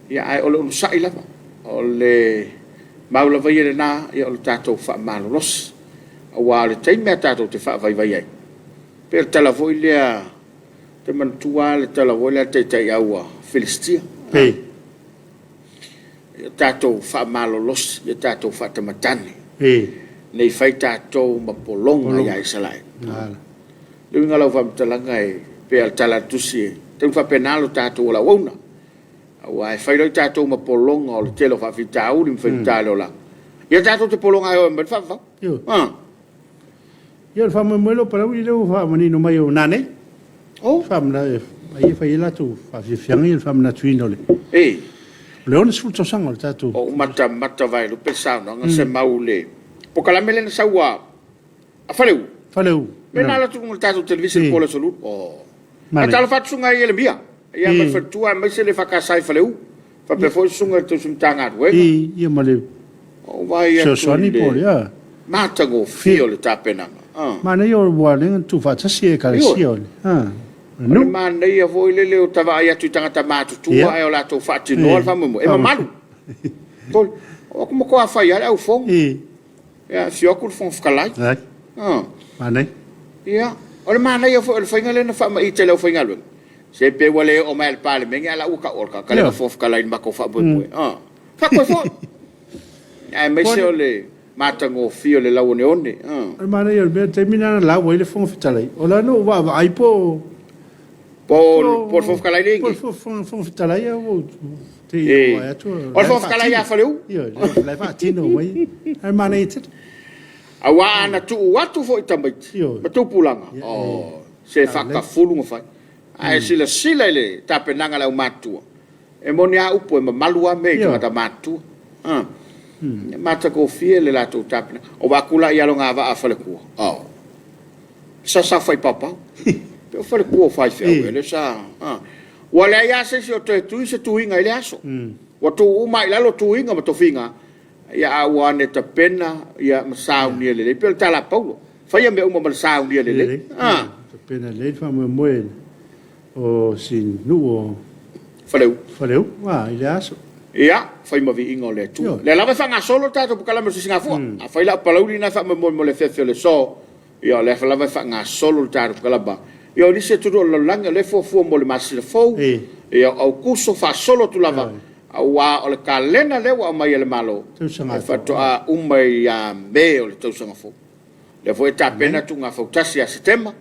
Ia ai o le unusai lava, o le maula vai ele nā, ia o le tātou wha malolosi. A wā le teimi a tātou te wha vai vai ai. Pera tala voi lea, te mantua le tala voi lea te tei aua Filistia. Tātou whaamalolos, ia tātou whaatamatane. Nei whai tātou mapolonga ia i salai. Lui ngalau whamtalanga e pēr tala tusi e. Tau whapenalo tātou la wauna. Au ai whai roi tātou mapolonga o le telo whawhita uri mwhawhitale o la. Ia tātou te polonga e o mbet whawha. Ia whamamelo parau i leo whamanino mai o nane. Whamna e whai latu whawhiwhiangi il whamna tuino le. Leone sulto sango le tatu. O mata vai lo pensando nga se maule. Poka la mele na sawa. A faleu. Me na la tu ngol tatu televisione pola solu. Ma talo fatsu nga ele bia. Ia me fatua me se le fakasai faleu. Fa pe fo sunga tu suntanga we. Ia male. O vai so soni pola. Mata go fio le tapena. Ma na yo wale tu fatsa si ka sio. No man nei a voi le o tava ia tu tanga tamatu tua e o la to fatti no alfa mo e mamalu tol o como ko a fai ala o fon e a fio ko fon fkalai Mana? Ia. Ole mana ia fo le fainga le na fa mai te le fainga lu. Se pe wale o mai pale mengi ala uka orka kale ka fof kala in mako fa boi. Fa ko fo. Ai mai se ole matango fio le lawo ne one. Mana ia be termina la wo le fon fitalai. Ola no wa ai po por fof kala ringi. Por fon fitalai o te o tu. O fof kala ia faleu. Ia, le fa tino mai. Ai mana it. Awa na tu watu fo itamai. Ma tu pulanga. Se fa ka fulu ngofai. Ai sila le tapenanga la matua. E monia upo e malua me ta matua. Mata ko fie le la tu tapena. O bakula ia longa va afale ku. Sa fai papa. Pe fale ku fai fe le sa. Wala ia se o tu se tu inga ile aso. Wa tu mai la lo tu inga ma to finga. Ia awane ta pena ia masau ni le pe tala paulo. Fai me uma masau ni le. Pena le fa mo o sin nu faleu wa ile aso ia fai ma vi ingo le tu le lava fa nga solo tato kala mo singa fu a fai la palauli na fa mo le fe le so ia le fa lava fa nga solo tato kala ba ia ni se tu lo langa le fo mo le mas le fo ia au kuso fa solo tu lava wa o le kalena le wa mai le malo fa to a umai ya me o le tu sanga fo le foi ta pena tu nga fo tasi a sistema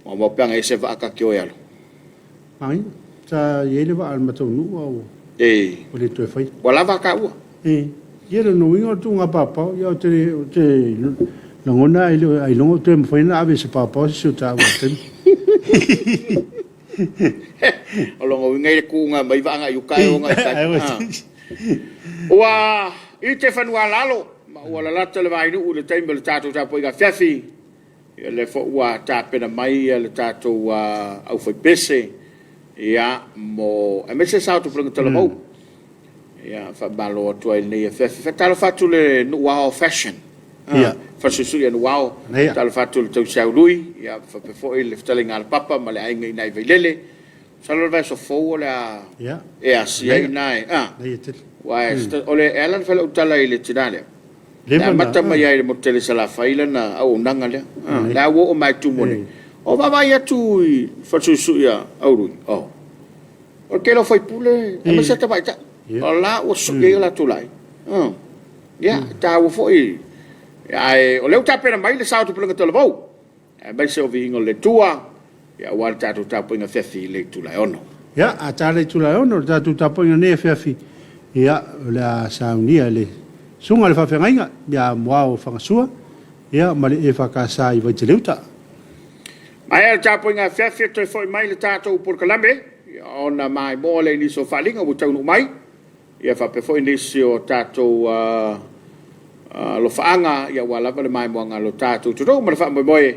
mo panga ese va ka kio yalo ai ta yele va al matou nu o o le tu fai wala va ka u yele no ingo tu nga papa yo te no ngona ai longo te mo fai na ave se papa se ta wa te o longo ngai ku nga mai va nga yu kai o nga ta wa i te fanua lalo ma wala la tele vai nu le tembe le tato ta poi ga fefi le fo wa ta pena mai le tato wa au foi pese ia mo e mese sa tu prong tele mo ia fa balo to ile fe fe talo fa tu le no wow fashion ia fa su su no wow talo fa tu to sa lui ia fa pe fo ile telling al papa ma le ai ngai velele salo va so fo la ia e si ai nai wa ole elan fa le utala ile tinale la mata mai ai mo tele sala faila na au nanga le la wo o mai tu mone o va vai tu fa su ya au ru o ke lo foi pule e ma seta vai ta o la o su ke la tu lai ya ta wo foi ai o le ta pena mai le sa tu pule to le vo e ba se o vingo le tua ya wa ta tu ta pinga fefi le tu lai ono ya a ta le tu lai ono ta tu ta pinga ne fefi ya la sa unia le sunga le whawhengainga, ia mua o whangasua, ia male e whakasā I vai te leuta. Mai e tāpoi ngā whiawhia toi whoi mai le tātou Purkalambe, ia ona mai mō le niso whalinga o taunu mai, ia whape whoi nisi o tātou lo whaanga, ia walawa le mai mua ngā lo tātou turo, ma le wha moe,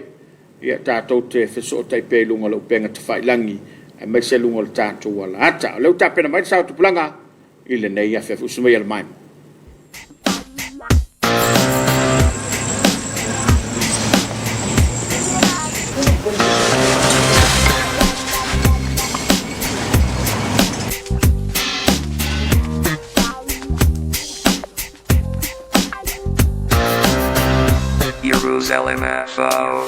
ia tātou te wheso o taipe lunga lo penga te whailangi, e mai se lunga lo tātou wala ata. Leu tāpena mai tātou tupulanga, I le nei a whiawhia usumai al mai. Jerusalem FO.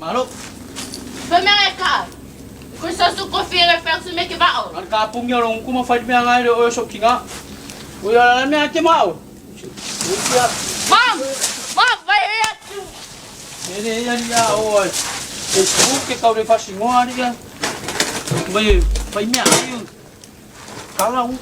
Malo. Pameka. Kung sa suko fira perso me ke bao. Ang kapong niya long kuma fight me nga o so kinga. Uya alam niya ke mau. Uya. Mom! Mom, vai aí. Ele ya o. Facebook ke kau de fasi ngoa dia. Vai me ayo. Kalau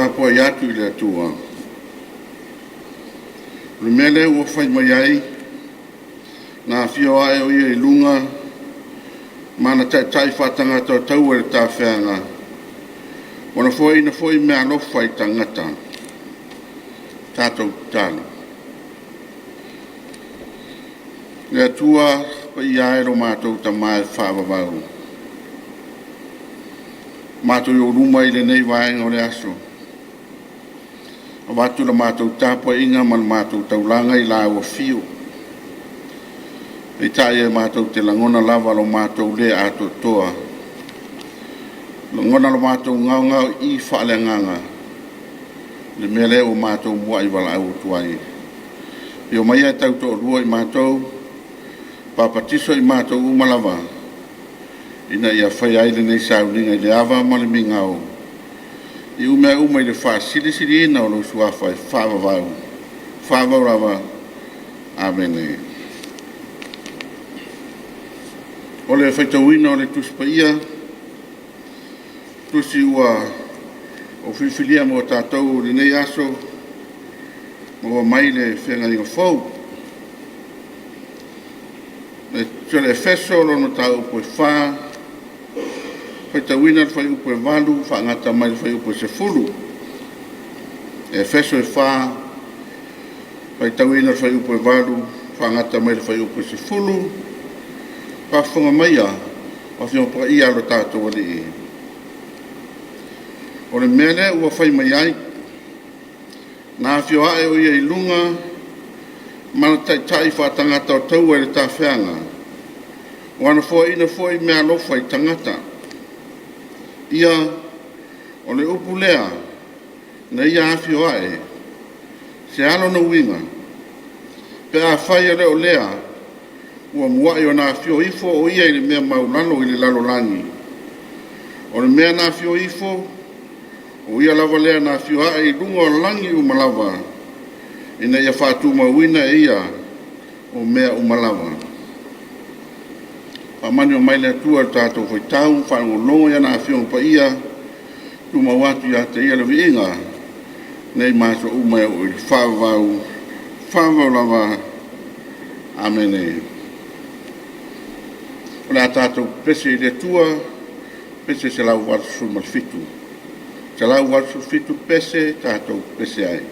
tapo ia tu le tua. Le mele ua fai mai ai, na fio ai o ia i lunga, mana tai whatanga tau e le tā whenga. Wana foi mea no fai tangata. Tātou tāna. Le tua pa ia e ro mātou ta mai whāwawau. Mātou i o ruma i le nei waenga o le aso. A watu la mātou tāpua inga man mātou taulanga i la ua fio. E tae e mātou te langona lava lo mātou le ato toa. Langona lo mātou ngau i whaale nganga. Le mele o mātou mua i wala au tuai. I o mai e tau to rua i mātou, papatiso i mātou umalawa. Ina ia whai aile nei sauninga i le awa male mi ngau. I umea i le wha siri ina o lo suawhai whawawau. Whawau rawa. Amene. O le whaitawina o le tuspa ia. Tusi ua o whiwhilia mo tātou le nei aso. Mo mai le whenga inga whau. Le tole feso lo no tau upo e wha. Whaitawina le whai upo e walu. Whaangata mai le whai upo e se fulu. E feso e wha. Whaitawina le whai upo e walu. Whaangata mai le whai upo e se fulu. Whawhunga mai a. Whawhunga pa ia lo tātou ali i. O le mele ua whai mai ai. Nā whio ae o ia i lunga. Mana tai whatangata o tau e le tā wheanga. Wana ina fua i mea lofa i tangata. Ia o le upu lea. Na ia a whio ae. Se alo na winga. Pe a whai ale o lea. Ua muai o nā whio ifo o ia i le mea maulano i le lalolangi. O le mea nā whio ifo. O ia lava lea nā whioa e runga o langi umalawa. Ina ia whātu mawina e ia o mea umalawa. Pamani o maile atua tātou whai tau, whango longo ia nā whio pa ia, tuma watu ia te ia lawi inga, nei māso umai o i whāwau lava. Amene. O la tātou pese i le tua, pese se lau watu sumal fitu. Te lau watu fitu pese, tātou pese ai.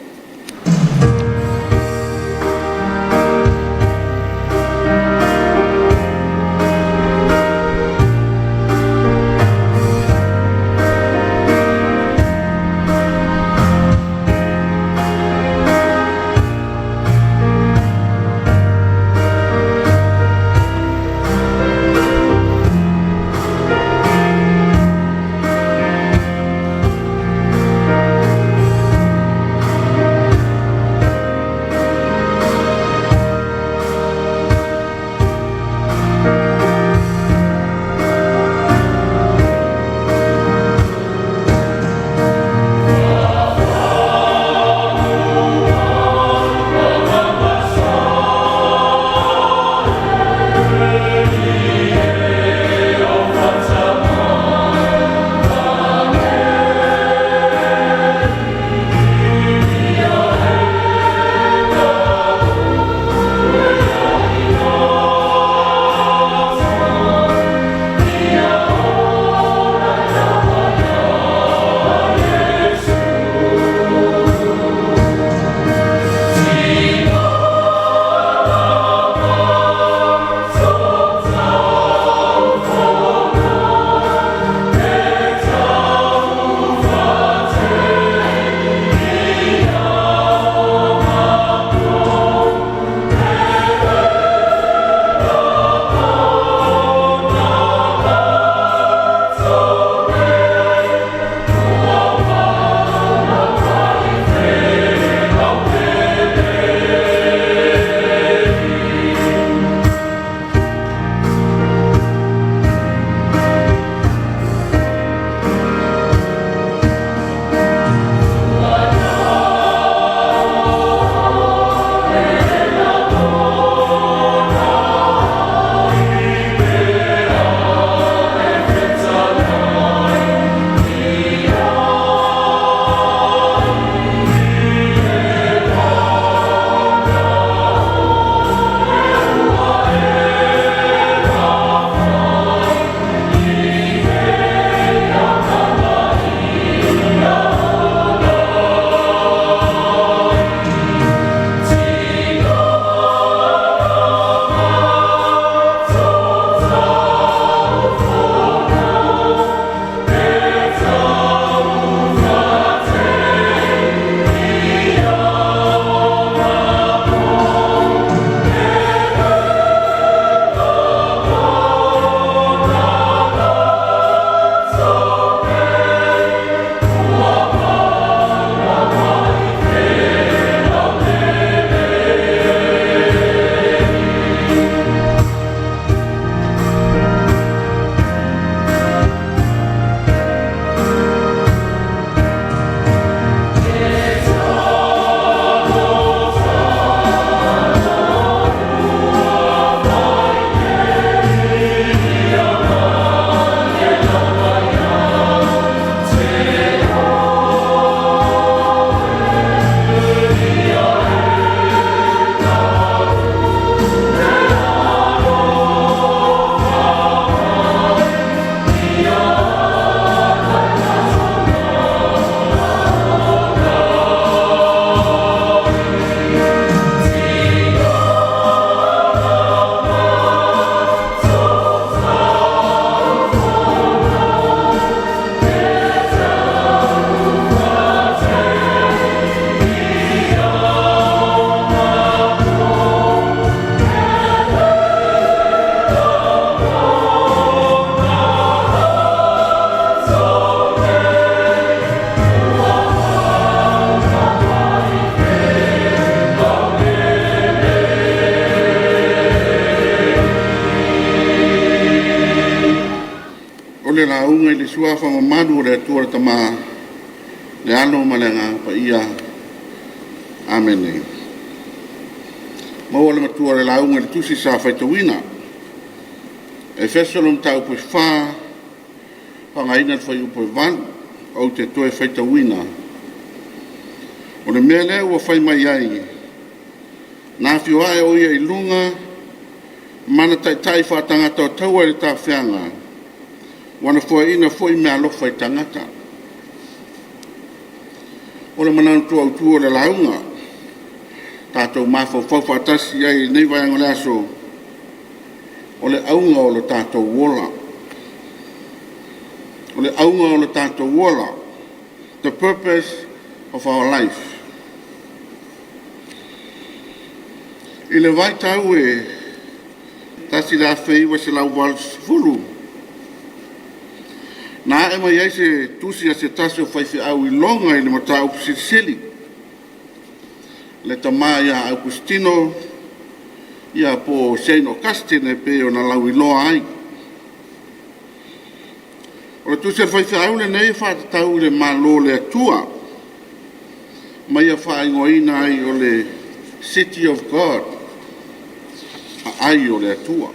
launga i le suafa ma manu o le atua tama le ano malenga pa ia. Amen. Maua le matua le launga le tusi sa faitawina. E fesolom tau pui wha, pangaina le whai upo van, au te toe faitawina. O le mea lea ua whai mai ai. Nā whio ae o ia i lunga, mana tai wha tangata o taua le tā whianga. Wana fua ina fua i mea lofa i tangata. O le mananu tu au tu o le launga. Tātou mafau faufa atasi ai nei vaianga le aso. O le aunga o le tātou wola. O le aunga o le tātou wola. The purpose of our life. I le vai tau e tasi la fei wa se lau wal fulu. Nā e mai ai se tusi a se tasi o whaifi au i longa i le mata au sili. Le tama ia Augustino, ia po Saint Augustine pe o na lau i loa ai. O le tusi a whaifi au le nei whata tau le malo le atua. Mai a whaingoina ai o le City of God. Ai o le atua.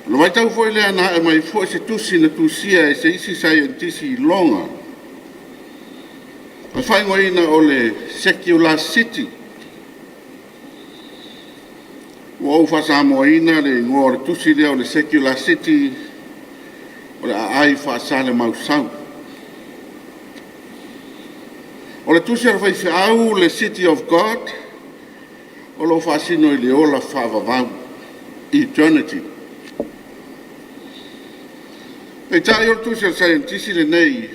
Lo vai tau foi le ana e mai foi se tusi na tusia e se isi scientisi longa. A fai ngoina o le secular city. O au fasa moina le ngor tusi le o le secular city o le ai fasa le mausau. O le tusi ar fai au le City of God. O lo fasino i le ola whaavavau. Eternity. E tai o tusi al scientisi le nei.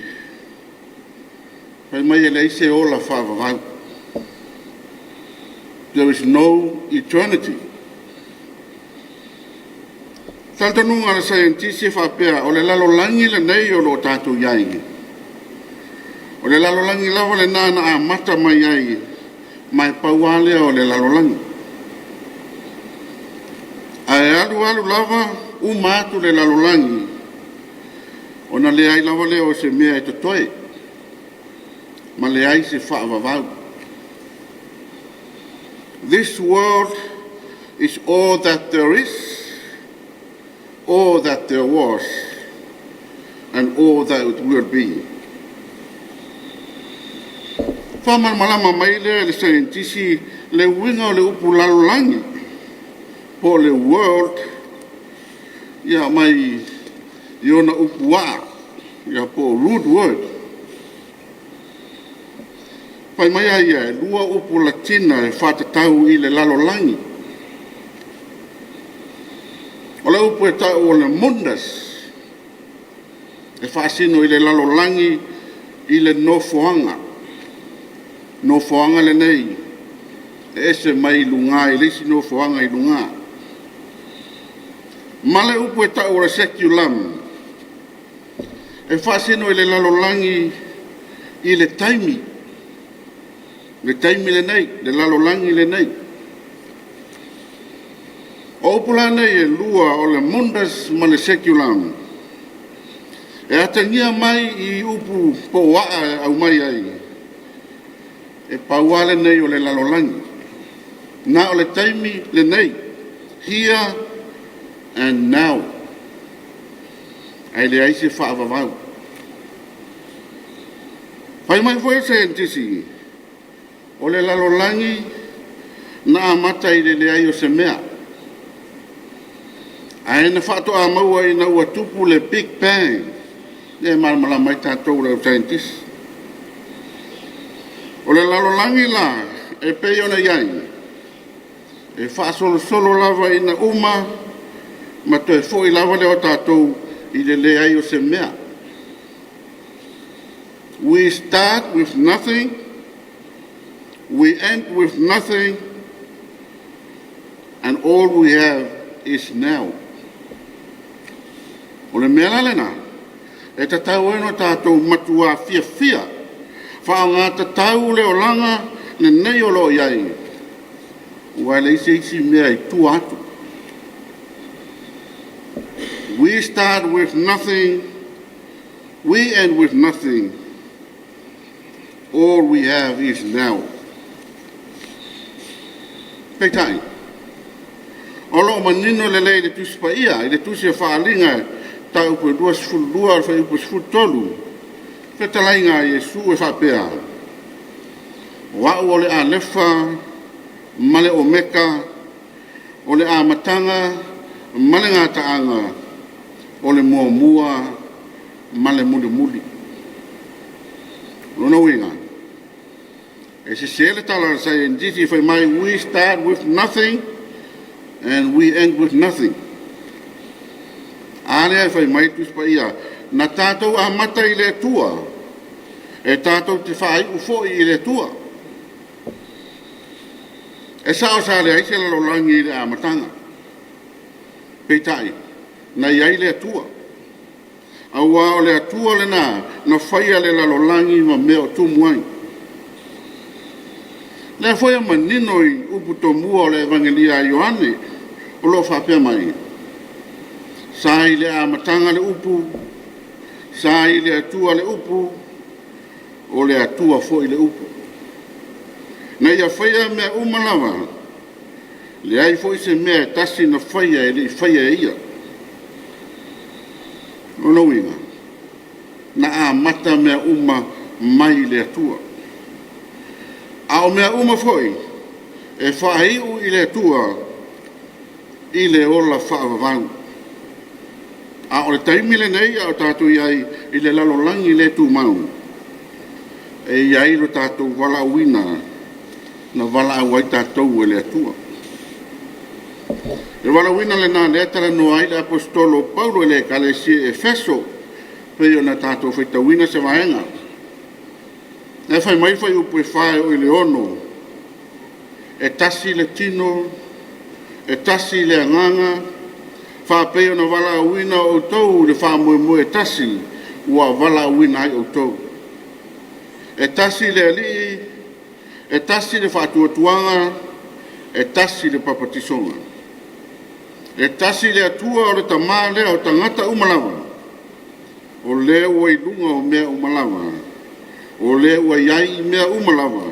Pai mai e le ise ola whaavavau. There is no eternity. Taltanunga le scientisi whapea o le lalolangi le nei o lo tātou iai. O le lalolangi lawa le nana a mata mai ai. Mai pauale o le lalolangi. Ai alu lava umatu le lalolangi. Ona le ai lava le o se mea e totoe. Ma le ai se whaavavau. This world is all that there is, all that there was, and all that it will be. Whamal malama mai le scientisi le winga o le upu lalolangi. Po le world, ia mai iona upu waa, ia po rude word. Pai mai ai lua upu latina e whatatau i le lalolangi. O le upu e tau o le mundas, e whaasino i le lalolangi i le nofoanga. No foanga le nei, e se mai lunga, e lesi no foanga i lunga. Male upu e tau ora seculam, e whaasino i le lalolangi i le taimi. Le taimi le nei, le lalolangi le nei. O upula nei e lua o le mundas ma le seculam. E atangia mai i upu po waa au mai ai. E pauale nei o le lalolangi. Na o le taimi le nei. Here and now. Ai le aise whaavavau. Pai mai foi scientisi. O le lalolangi na amata i le ai o se mea. Ai na whatoa maua i na ua tupu le Big Bang. E marmala mai tātou le scientisi. O le lalolangi la, e pei ona iai. E whaasolo solo lava i na uma, ma to e fo i lava le o tātou i le ai o se mea. We start with nothing, we end with nothing, and all we have is now. O le mea lalena, e tatau eno tātou matua fia. Whaanga ta tau leo langa ne nei o lo iai. Ua le isi mea i tu atu. We start with nothing. We end with nothing. All we have is now. Peitai. Olo manino le le tusi pa ia, le tusi e whaalinga, tau po 2 whai upo 10. Petalainga Yesu e whapea. Wa'u o le a lefa, male o meka, o le a matanga, male ngā taanga, o le mua, male muli. Lona winga. E se sele tala sai en diti fai mai, we start with nothing and we end with nothing. Ale fai mai tus pa ia. Na tātou a mata i le tua, e tātou te whai ufo i le tua. E sao sa le aise la lolangi i le a matanga. Peitai, na iai le tua. Aua o le atua le na whaia le la lolangi ma mea o tumuai. Le whaia manino i upu to mua o le evangelia a Ioane, o lo whapea mai. Sa i le a matanga le upu, sa i le atua le upu, o le atua fo i le upu. Na ia whaia mea umalawa, le ai fo i se mea tasi na whaia e le whaia ia. Ono winga, na a mata mea uma mai le atua. A o mea uma foi, e whaiu i le atua, i le ola whaavavau. A o le taimile nei a o tātou iai i le lalolangi le tu mau. E iai lo tātou wala uina na wala awai tātou e le atua. Le wala uina le nā letara no ai le apostolo Paulo le kalesia Efeso peo na tātou whaita uina se vaenga. E whai mai whai upu e whae o i le ono. E tasi le tino, e tasi le anganga, whapeo na wala uina o tau le wha moe tasi ua wala uina ai o tau. E tasi le alii, e tasi le whatuatuanga, e tasi le papatisonga. E tasi le atua o le tamā lea o tangata umalawa. O lea ua i lunga o mea umalawa. O lea ua iai mea umalawa.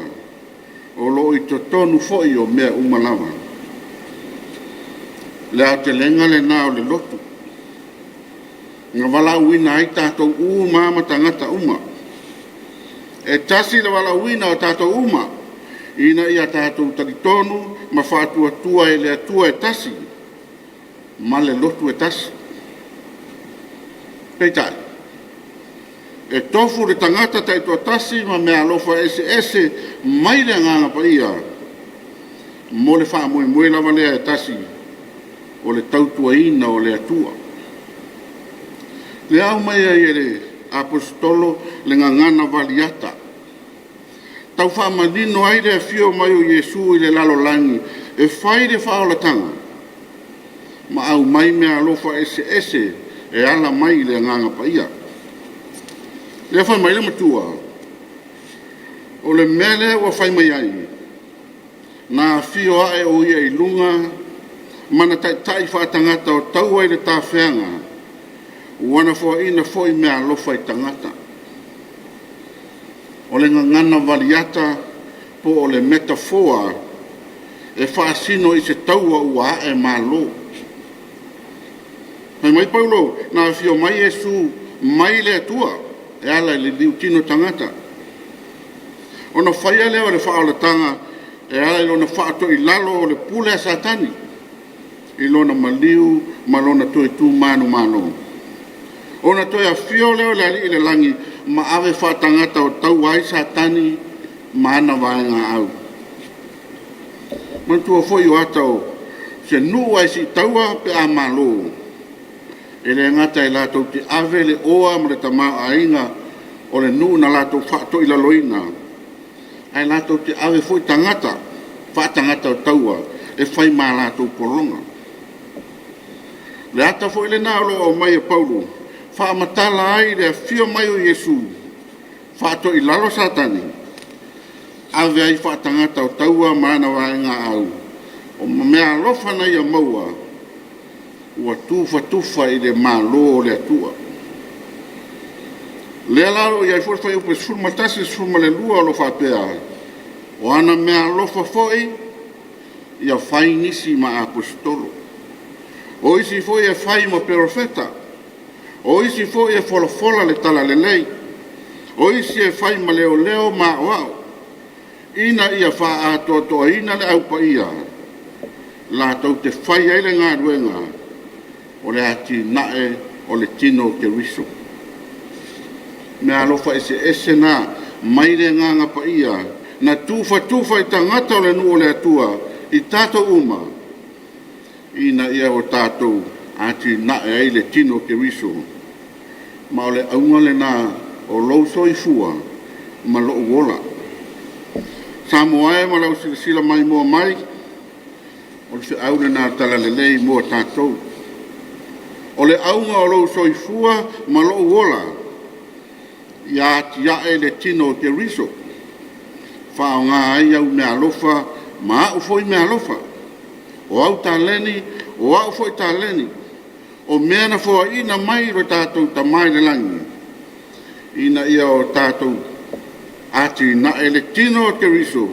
O lo i totonu foi o mea umalawa. Lea te lenga le nā o le lotu. Nga wala uina ai tātou uma tangata uma. E tasi le wala uina o tātou uma. Ina ia tātou taritonu ma whātua e le atua e tasi. Ma le lotu e tasi. Peitai. E tofu le tangata taito tasi ma mea alofa ese mai le nganga pa ia. Mo le wha moe lava lea e tasi. O le tautua ina o le atua. Le au mai ai ere apostolo le ngangana valiata. Tau wha manino ai le fio mai o Yesu i le lalolangi e whai le whaolatanga. Ma au mai mea alofa ese e ala mai le nganga pa ia. Le whai mai le matua. O le mele wa whai mai ai. Nā fio ae o ia i lunga. Mana tai whaatangata o tau ai le tāwhianga. Wana fo ina fo i mea alofa i tangata. O le ngangana valiata po o le metafoa e whaasino i se taua ua e malo. Mai Paulo, nā fio mai Yesu mai le atua e ala le liutino tangata. O na whaia leo le whaolatanga e ala ilo na whaato i lalo o le pule a satani. I lona maliu, ma lona toe tu mano. O na toe a fio leo le ali i le langi, ma ave whaatangata o tau ai satani, ma ana vaenga au. Mantua foi o atao, se nu ai si taua pe a malo. E le ngata i lato te ave le oa ma le tama ainga, o le nu na lato whaato i la loina. Ai lato te ave foi tangata, whaatangata o taua, e whai ma lato polonga. Le ata foi le nalo o mai e Paulo, whaamatala ai le fio mai o Yesu, whaato i lalo satani, ave ai whaatangata o taua mana waenga au, o mea lofana ia maua, ua tufa i le malo o le atua. Lea lalo iai foi fai upe sulma tasi sulma le lua o lo whapea. O ana mea lofa foi, ia fai nisi ma apostolo. O isi foi e fai ma profeta. O isi foi e fola le tala le lei. O isi e fai ma leo ma wao. Ina ia fa ato ina le au pa ia. La tau te fai ele ngā ruenga. O le ati nae o le tino ke riso. Me alofa ese na maire nganga pa ia. Na tufa i tangata o le nu o le atua. I tato uma. Ina ia o tato ati nae ai le tino ke riso. Ma o le aunga le na o louso i fua. Ma lo uola. Samoae ma lau sila mai mua mai. O le aule nā tala le lei mua tātou. O le aunga o lau soifua ma lo uola. Ia ati ae le tino te riso. Whao ngā ai au mea alofa, ma au foi mea alofa. O au tā leni, o au foi tā leni. O mea na fua ina mai ro tātou ta mai le langi. Ina ia o tātou ati na ele tino te riso.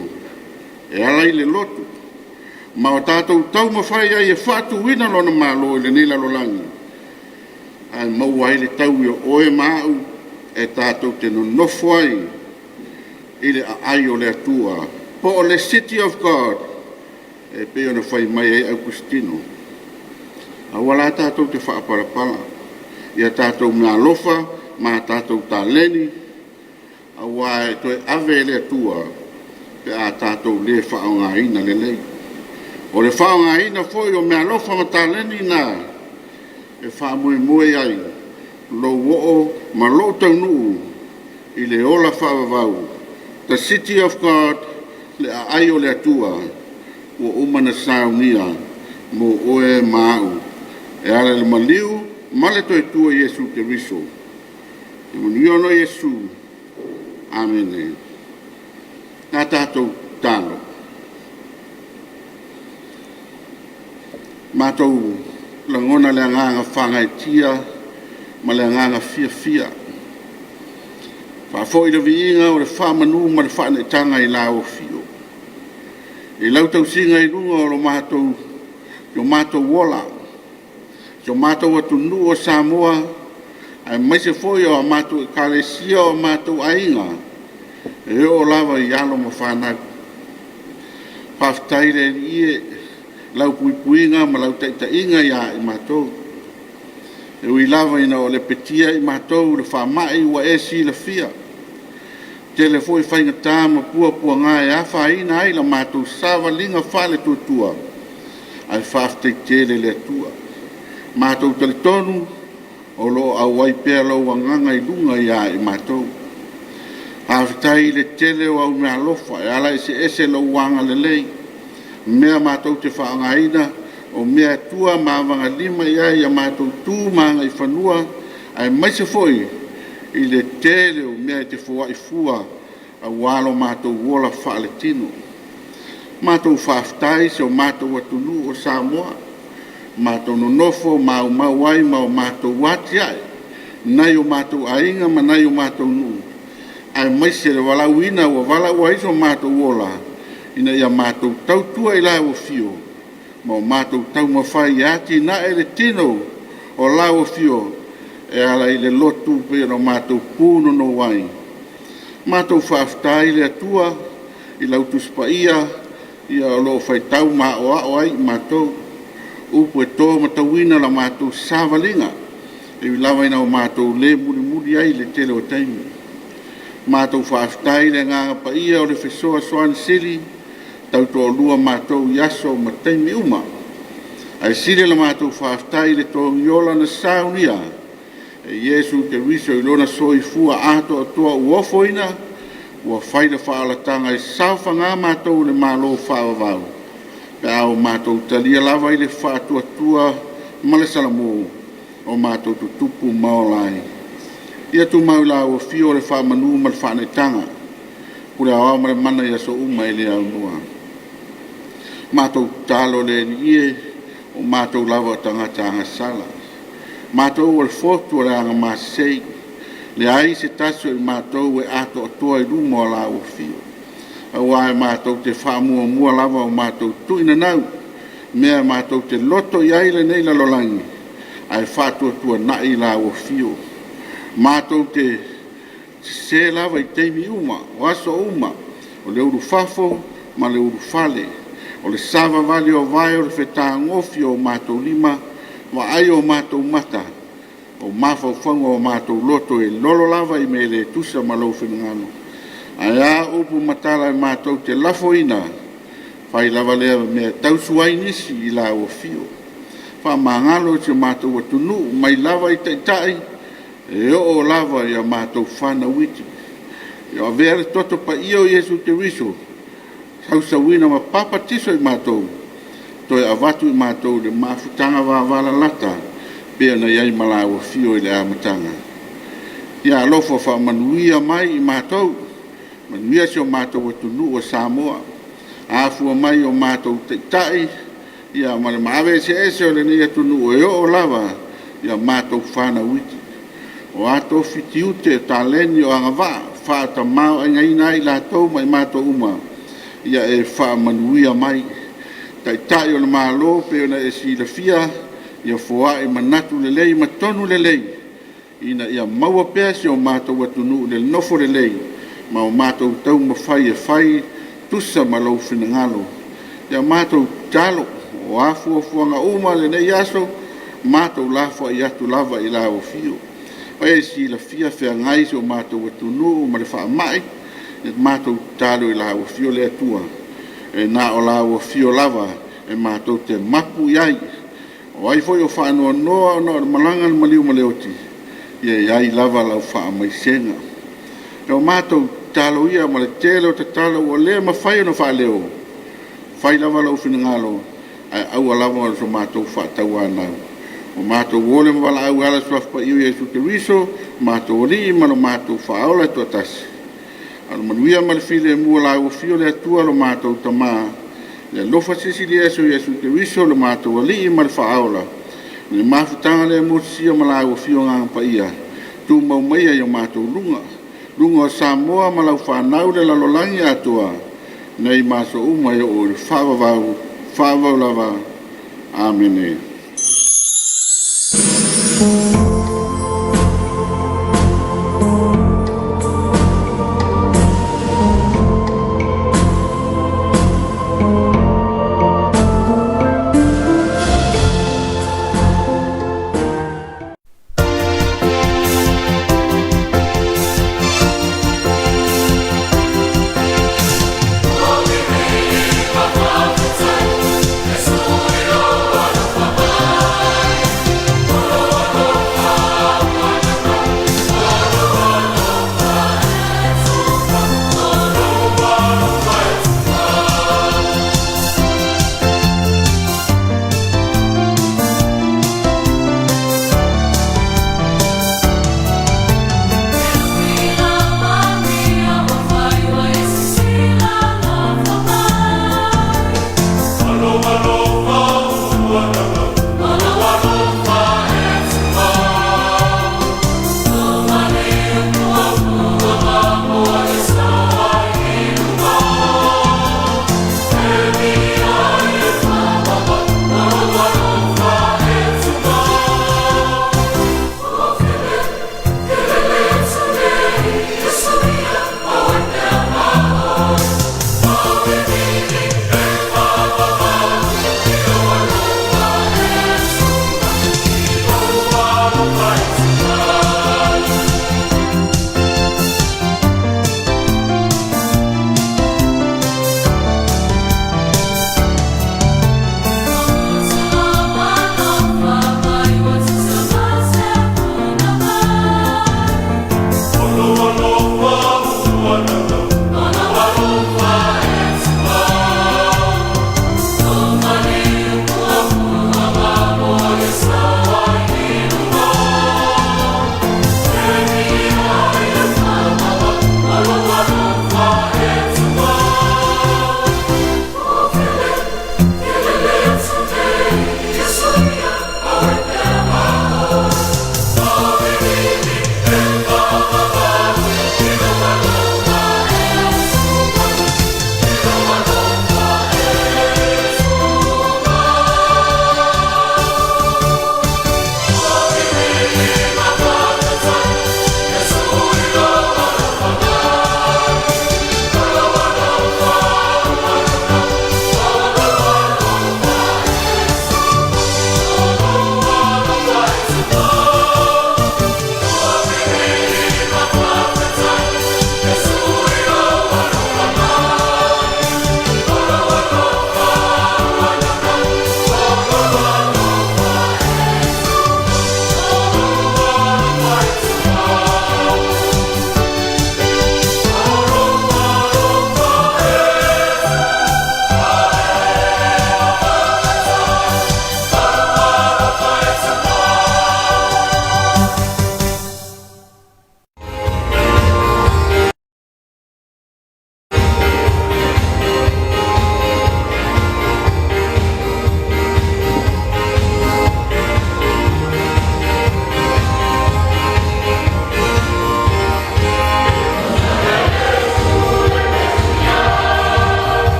E alai le lotu. Ma o tātou tau mawhai ai e whātu wina lona mālo i le nila lo langi. Ai mau ai le tau i o oe māu e tātou te no nofo ai i le ai o le atua. Po o le City of God e peo na whai mai ai Augustino. A wala tātou te whaaparapala. Ia tātou mea lofa, ma tātou tā leni. A wae toi ave le atua pe a tātou le whaonga ina le lei. O le whaonga ina foi o mea lofa mataleni nā e whaamui ai lo wo'o ma lo taunu i le ola whaavavau. The City of God le a ai o le atua o umana saunia mo oe mau. E ala le maliu ma le toi tua Yesu ke riso. E muniono Yesu. Amen. Nā tātou tālo. Mātou langona le nganga whangai tia, ma le nganga fia. Whafoi le viinga o le whamanu ma le whane tanga i lao fio. E lau tau singa i runga o lo mātou, yo mātou wola, yo mātou atunu o Samoa, ai mai se foi o mātou i Kalesia o mātou ainga, e o lava i alo ma whanau. Paftaire ie, lau puipuinga ma lau taitainga ia i mātou. E ui lava ina o le petia i mātou, le whamai ua esi la fia. Tele foi whainga tā ma pua ngā e awha ina ai la mātou sawa linga whale tuatua. Ai whaafte tele le atua. Mātou tali tonu, o lo au ai pēr lau wanganga i lunga ia i mātou. Hawhitai le tele o au mea lofa, e ala ese lau wanga le lei. Mea mātou te whaangaina, o mea tua māwanga lima ia i a mātou tū mānga i whanua, ai maise foi, i le tele o mea te fua i fua, a walo mātou wola whaale tino. Mātou whaftai se o mātou atunu o Samoa, mātou no nofo, mau ai, mau mātou wati ai, nai o mātou ainga, ma nai o mātou nu. Ai maise le walauina o walau aiso mātou wola, ina ia mātou tautua i lau fio, ma o mātou tau mawhai ati na e le tino o lau fio, e ala i le lotu pe no mātou pūno no wai. Mātou whaaftai le atua, i lau tuspaia, ia o lo whai tau mā o ai mātou, upu e tō matauina la mātou sāwalinga, e wilawaina o mātou le muri ai le tele o taimi. Mātou whaaftai le nganga pa ia o le whesoa soan sili, tau tō lua mātou yaso ma taimi uma. Ai sile la mātou whaaftai le tō ngiola na saunia, e Yesu te riso i lona soi fua ato atua uofoina, ua whaida whaalatanga i sauwha ngā mātou le mālo whaavavau. Pe au mātou talia lava i le whaatuatua male salamu o mātou tutupu maolai. Ia tu mau la o fio le whaamanu ma le whaanetanga, kure awa ma le mana ia so uma i le au noa. Mātou talo le ie o mātou lava o tangata angasala. Mātou o le fotu o le anga masei, le ai se taso i mātou e ato o toa i lumo la o fio. Awa e mātou te whaamua mua lava o mātou tuina nau, mea mātou te loto i aile nei la lolangi, ai whātua tua nai la o fio. Mātou te se lava i teimi uma, o aso uma, o le uru fafo, ma le uru fale, o le sava vali o vai o le whetā ngofi o mātou lima, wa ai o mātou mata, o mawhauwhanga o mātou loto e lolo lava i me le tusa malau whenangano. Ai a upu matala i mātou te lafoina, whai lava lea mea tausuai nisi i la o fio. Wha mangalo te mātou atunu, mai lava i taitai, e o lava i a mātou whana witi. I a vere toto pa io Jesu te riso, hausawina ma papa tiso i mātou, toi avatu i mātou le mafutanga wāwala lata, pia na iai malawa fio i le amatanga. Ia alofa wha manuia mai i mātou, manuia si o mātou atunu o Samoa, afua mai o mātou teitai, ia male maave se ese o le ni atunu o eo o lava, ia mātou whana witi. O ato fitiute taleni o angava, whaata mau ai ngaina i lātou mai mātou uma, ia e wha manuia mai. Tai o le malo pe ona e si la fia ia foa e manatu le lei matonu le lei ina ia maua pea si o mātou atunu le nofo le lei ma o mātou tau mawhai e whai tusa malau whinangalo ia mātou talo o afu o fuanga uma le nei aso mātou lafo i atu lava i la o fio e si la fia whea ngai si o mātou atunu ma le wha mai mātou talo i la o fio le atua e na o la o fio lava e mātou te mapu iai. O ai foi o whanua noa o malanga maliu maleoti. Iai lava lau wha mai senga. E o mātou talo ia ma le tele o te talo o lea ma whai ono wha leo. Whai lava lau whinangalo. Ai au a lava o so mātou wha tau anau. O mātou wole ma wala au ala suafpa iu Jesu te riso. Mātou ori ma lo mātou wha aula tua tasi. Ano manuia ma le file mua la o fio le atua lo mātou tamaa. Le lofa sisi le Jesu te riso lo mātou ali i ma le whaaola. Le mafutanga le mosia ma la o fio ngang pa ia. Tu mau meia i o mātou lunga. Lunga o Samoa ma lau whanau le lalolangi atua. Nei māso umai o le whaavau lava. Amen.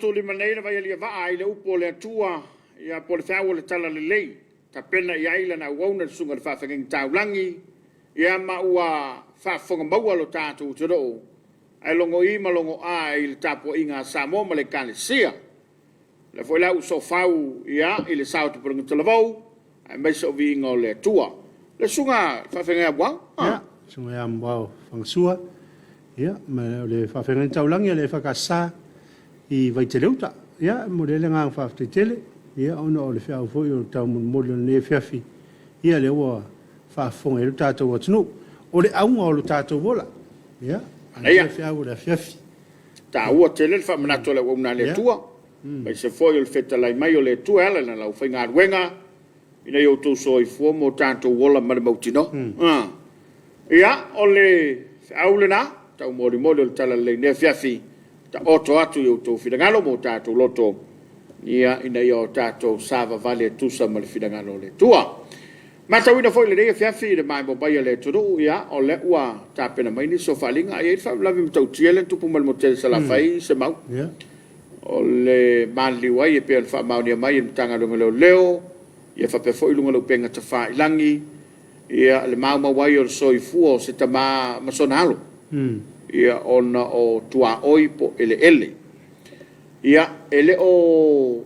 tuli manei vai ali va ai le upo le tua ia po le fau le tala le lei ta pena ia ile na wona sunga fa fa ngin taulangi ia ma ua fa fonga maua lo tatu toro ai longo I ma longo ai le tapo inga samo ma le kale sia le foi la uso fau ia ile sautu por ngin telavau ai mai so vi ngo le tua le sunga fa fa ngin wa ya sunga ya mbao fangsua ya ma le fa fa ngin taulangi le fa ka sa I vai te leuta ia mo le nga fa te tele ia ona o le fa fo yo ta mo mo le ne fiafi ia le wa fa fo e ta to watu o le au o le ta to vola ia ia fa o le fiafi ta o tele fa mana to le una le tua mai se foi il feta lai mai o le tua ala na la fa nga wenga ina yo to so I fo mo ta to vola ma mo tino ia o le au le na ta mo le tala le ne fiafi ta oto atu yo to fidangalo mo tato loto ia ina yo tato sava vale tu sa mal fidangalo le tua mata wina foi le fiafi de mai mo bai le tudo ia o le ua ta pena mai ni so falinga ia fa la vim tau tiele tu pu mal motel sala fai se mau ia o le mali wa ia pe fa mau ni mai tanga lo leo ia fa pe foi lunga lo penga ta fa ilangi ia le mau wa yo so I fu se ta ma sonalo ia ona o tua oipo ele ia ele o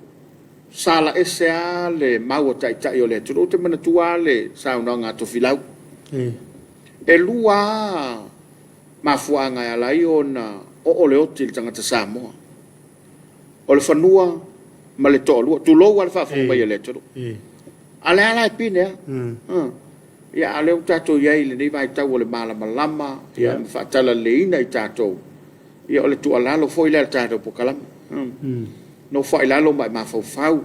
sala esa le mau tai tai o le tru te mana tua le saunanga to filau e lua mafuanga ya lai ona o le otil tanga ta samo o le fanua ma le tolu tu lo wa fa fu mai le tru ala pine ia ale o tato ia ile nei vai tau o le malama ia fa tala le ina I tato ia o le tu alalo foi le tato po kalam no foi lalo mai ma fau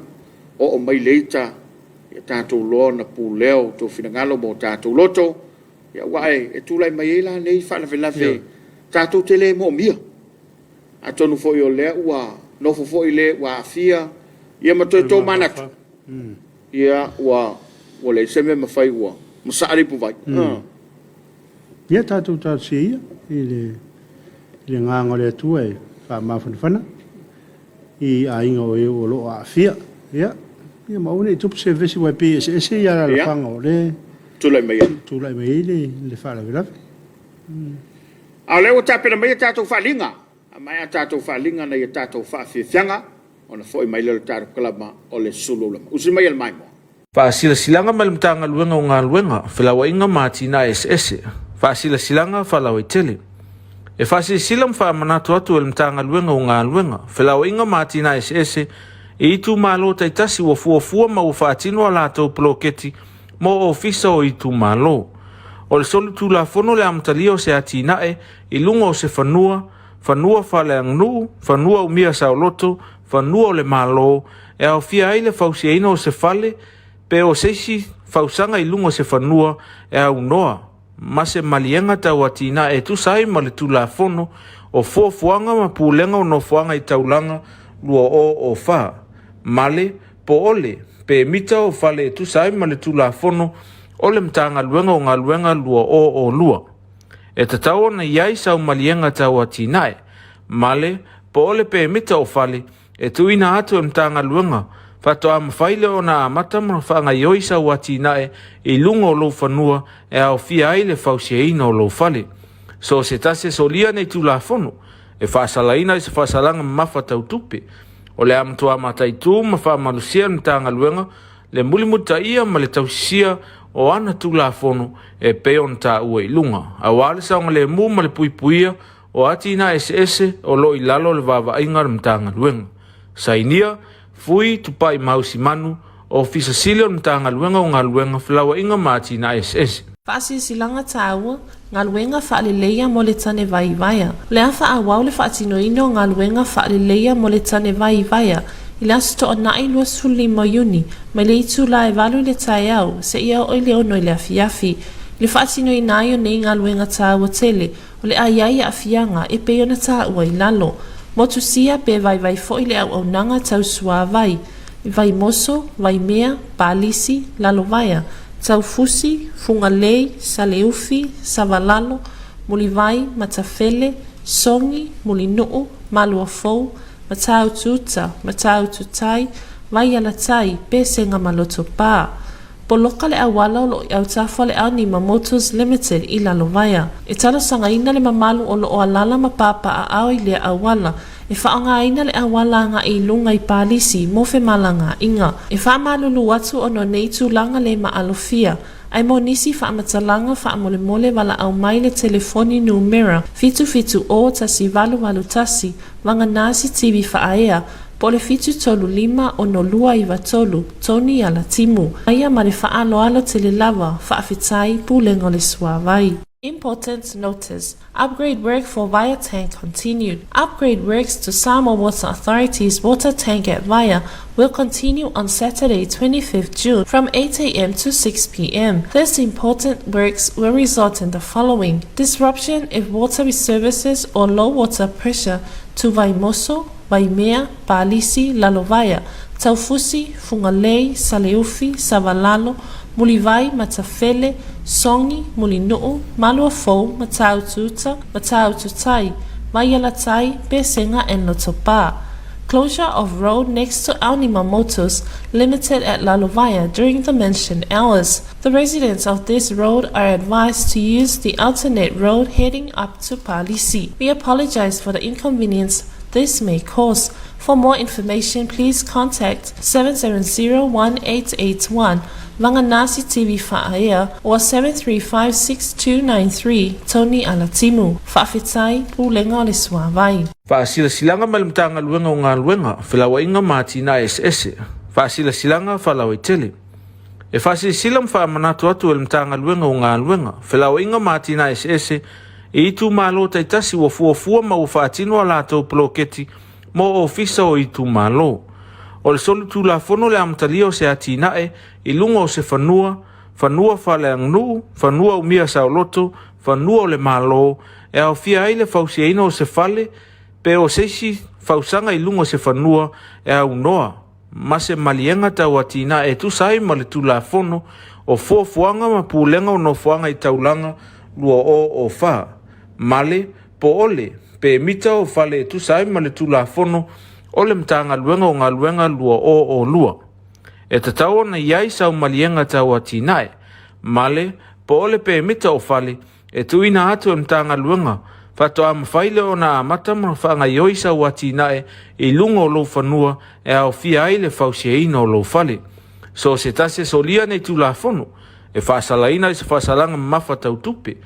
o mai leita ia tato lo na puleo to finangalo mo tato loto ia wai e tu lai mai la nei fa la ve tato tele mo mia a tonu foi o le ua no foi le wa fia ia ma to manat ia wa o le seme ma fai wa Masari pu vai. Ia tātou tā sia I le nganga le tua e wha mawhanawhana I a inga o e o lo a fia. Ia maune I tupu se vesi wai PSS ia la whanga o le Tulai mai. Tulai mai le wha la virawe. A leo tāpena mai tātou whalinga. A mai tātou whalinga na I tātou whawhianga. Ona foi mai le tātou kalama o le sululama. Usi mai al mai mo. Faasila silanga mal mtanga luenga o ngā luenga, whilawa inga mātina SS. Faasila silanga whalawa I tele. E faasila silam wha manatu atu el mtanga luenga o ngā luenga, whilawa inga mātina SS, E itu malo taitasi wa fuafua ma ufatino ala tau ploketi mo ofisa o itu malo. O le solu tu la fono le amtalio se atinae I lunga o se fanua fale angnu, fanua umia saoloto, fanua o le malo, e au fia aile fausiaino o se fale, pe o seisi fausanga I lunga o se fanua e au noa. Ma se malienga tau atina e tu sai ma le tu la fono o fuafuanga ma pulenga o no fuanga I taulanga lua o fa. Male po ole pe mita o fale tu sai ma le tu la fono o le mtanga luenga o ngā luenga lua o lua. E tatau na iai sau malienga tau atinae. Male po ole pe mita o fale e tu ina atu e mtanga luenga. Fatoa mawhaile o na amata ma whanga ioi sau atinae I lunga o lo fanua e au fia aile fausiaina o lo fale. So se tase solia nei tu la fono e whaasalaina I se whaasalanga mafa tau tupe. O le amatoa mataitu ma wha malusia mtanga luenga le mulimuta ia ma le tausisia o ana tu la fono e peon ta ua I lunga. A wale saunga le mu ma le puipuia o atina SS o lo I lalo le vava ingar mtanga luenga. Sainia, fui tupai mausi manu o fisa silio mtanga luenga o ngā luenga whilawa inga matina SS. Fasi silanga taua, ngā luenga whaalileia mo le tane vai vaia. Lea wha awau le whaatino ino ngā luenga whaalileia mo le tane vai vaia. I le asu toa nai lua suli mo yuni, mai le itu la e valu le tai au, se ia o ile ono I le afiafi. Le whaatino inaio nei ngā luenga taua tele, o le aiai a afianga e peo na taua I lalo. Motu sia pe vai vai fo I le au nanga tau sua vai. Vai moso, vai mea, palisi, lalo vaia. Tau fusi, funga lei, saleufi, savalalo, muli vai, matafele, songi, muli nuu, malua fou, matau tuta, matau tutai, vai ala tai, pesenga maloto pa. Poloka le awala o lo au tafa le au ni ma Motors Limited i Lalovaya. E talo sanga ina le mamalu o lo o alala ma papa a au i le awala. E whaanga ina le awala nga i lunga i palisi mo fe malanga inga. E wha malulu watu o no neitu langa le ma alofia. Ai mo nisi wha amatalanga wha amole mole wala au mai le telefoni numera. Fitu fitu o tasi walu walu tasi. Wanga nasi TV wha aea. Pole fitu tolu lima o no lua iwa tolu, Tony ala timu. Aia ma le whaalo alo te le lava, whaafitai pulengo le suawai. Important notice. Upgrade work for Via Tank continued. Upgrade works to Samoa Water Authority's water tank at Via will continue on Saturday, 25th June from 8 a.m. to 6 p.m. These important works will result in the following: disruption if water services or low water pressure to Vaimoso, Vaimea, Palisi, Lalovaya, Taufusi, Fungalei, Saleufi, Savalalo, Mulivai, Matafele, Songi, Mulinuu, Maluafou, Matau Tuta, Matau Tutai, Mayalatai, Besenga, and Lotopa. Closure of road next to Aonima Motors Limited at Lalovaya during the mentioned hours. The residents of this road are advised to use the alternate road heading up to Palisi. We apologize for the inconvenience this may cause. For more information, please contact 770-1881 Vanganasi TV Fa'aea or 735-6293 Tony Alatimu. Fa'afitai pulenga le suavai. Fa'asilasilanga ma le matagaluega o galuega felauaʻiga matina ese fa'asilasilanga falauaitele e fa'asilasila ma fa'amanatu atu e le matagaluega o galuega felauaʻiga matina ese e itu malo taitasi ua fuafua ma ua fa'atino a latou poloketi mo ofisa o itu malo o le solu tulafono le amatalia o se atinaʻe i luga o se fanua faleaganuu fanua umia saoloto fanua o le malo e aofia ai le fausiaina o se fale pe o seisi fausaga i luga o se fanua e aunoa ma se maliega tauatina e tusai ma le tulafono o fuafuaga ma pulega o nofoaga i taulaga lua o fa male po ole pe mita o fale e tusai ma le tulafono o le matagaluega o galuega lua o lua e tatau ona iai sau maliega tauatinae male po ole pe mita o fale e tuina atu e matagaluega fatoa mawhai le ona amata ma whaangaioi sa watinae i lunga o lou whanua e au fia ai le fausiaina o lou fale. So se tase solia nei tulafono e whaasalaina i se whaasalanga mawha tautupe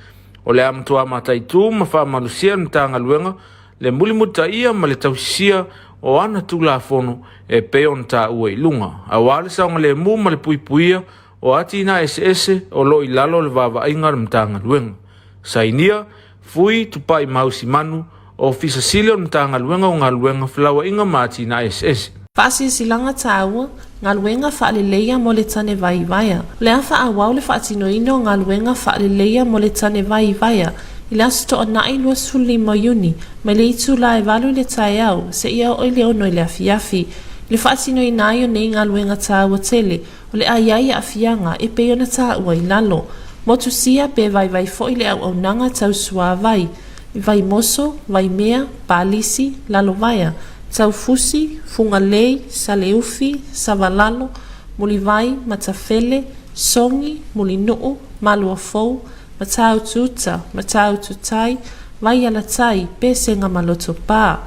o le amatoa mataitu ma whaamalusia na tāngaluenga le mulimuta ia ma le tausisia o ana tulafono e peo na tā ua i lunga. A wale saunga le mu ma le puipuia o atina ese o lo i lalo le vava inga le mtāngaluenga. Sainia fui tupai mausi manu o fisa silio mtanga luenga o ngaluenga flawa inga mati na SS. Fasi silanga taua, ngaluenga whaalileia mo le tane vai vaia. Lea wha awau le whaatinoino ngaluenga whaalileia mo le tane vai vaia. Ila sto ona i lua suli mo yuni, me le itu la e valu le tae au, se ia o ile ono le afiafi. Le whaatinoina io nei ngaluenga taua tele, o le aiai afianga e peo na taua i lalo. Motu sia pe vai fo ile au nanga tau sua vai. Vai moso, vai mea, palisi, lalo vaia. Tau fusi, fungalei, saleufi, savalalo, mulivai, matafele, songi, mulinuu, malua fou, matau tuta, matau tutai, vai alatai, pesenga maloto pa.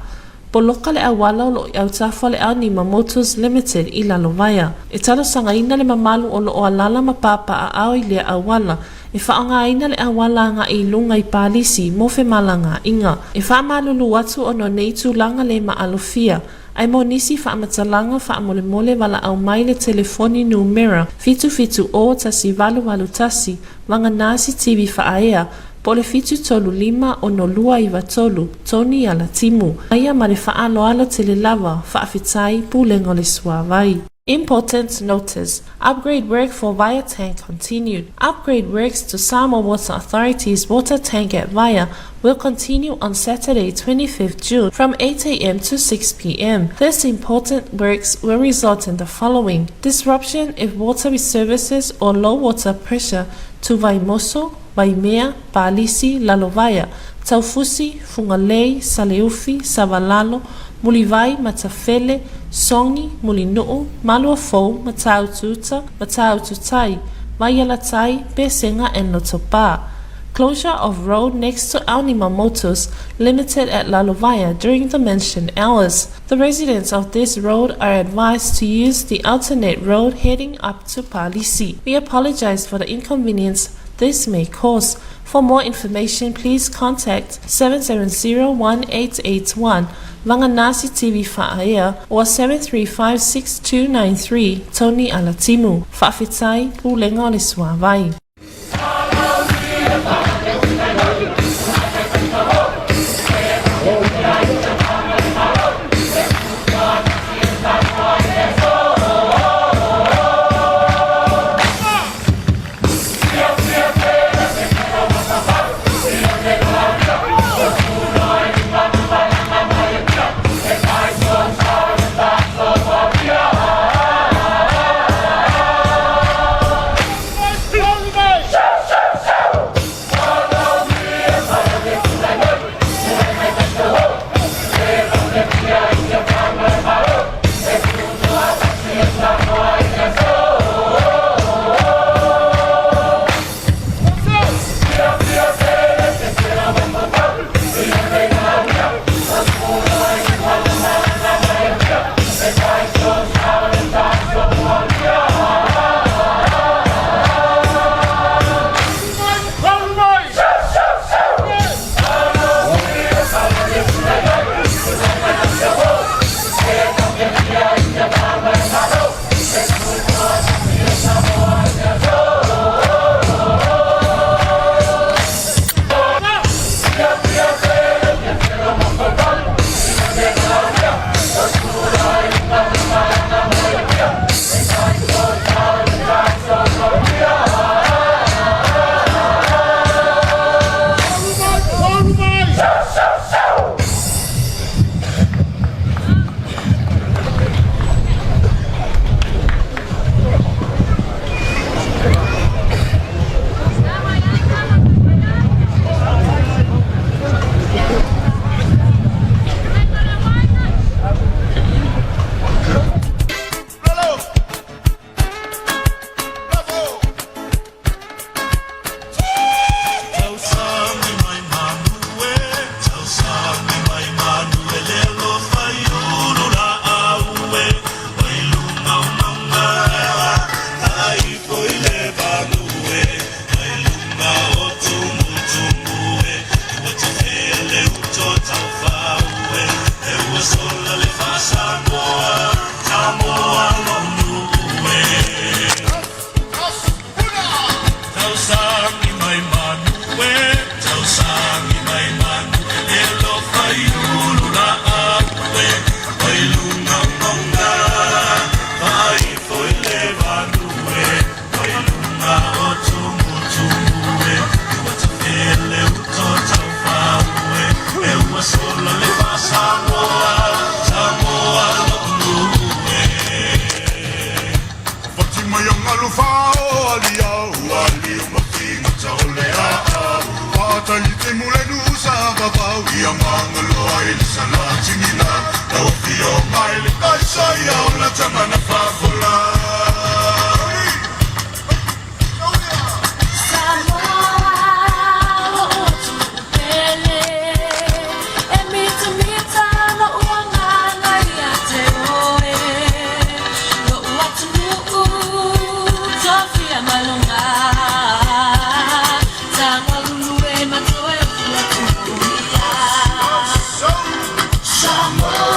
Poloka le awala o lo i autafa le Aonima Motors Limited i Lalovaya. E talo sanga ina le mamalu o lo o alala ma papa a ao i le awala. E whaanga ina le awala nga i lunga i palisi mo fe malanga inga. E wha malulu watu o no neitu langa le ma alofia. Ai mo nisi wha amatalanga wha mole mole wala au mai le telefoni numera. Fitu o tasi walu tasi. Wanga nasi TV whaea. Pole fitu tolu lima o no lua iwa tolu, Tony Alatimu. Aia ma le whaaloalo te le lava, whaafitai pulengo le suavai. Important notice. Upgrade work for Via Tank continued. Upgrade works to Samoa Water Authority's water tank at Via will continue on Saturday, 25th June from 8 a.m. to 6 p.m. These important works will result in the following: disruption if water services or low water pressure to Vaimoso, Waimea, Palisi, Lalovaya, Taufusi, Fungalei, Saleufi, Savalalo, Mulivai, Matafele, Songi, Mulinuu, Maluafou, Mataututa, Mataututai, Mayalatai, Besenga, and Lotopa. Closure of road next to Aonima Motors Limited at Lalovaya during the mentioned hours. The residents of this road are advised to use the alternate road heading up to Palisi. We apologize for the inconvenience this may cause. For more information, please contact 770-1881 Vanganasi TV Fa'aea or 735-6293 Tony Alatimu Fa'afitai Pulenga o le Suavai. Samoa,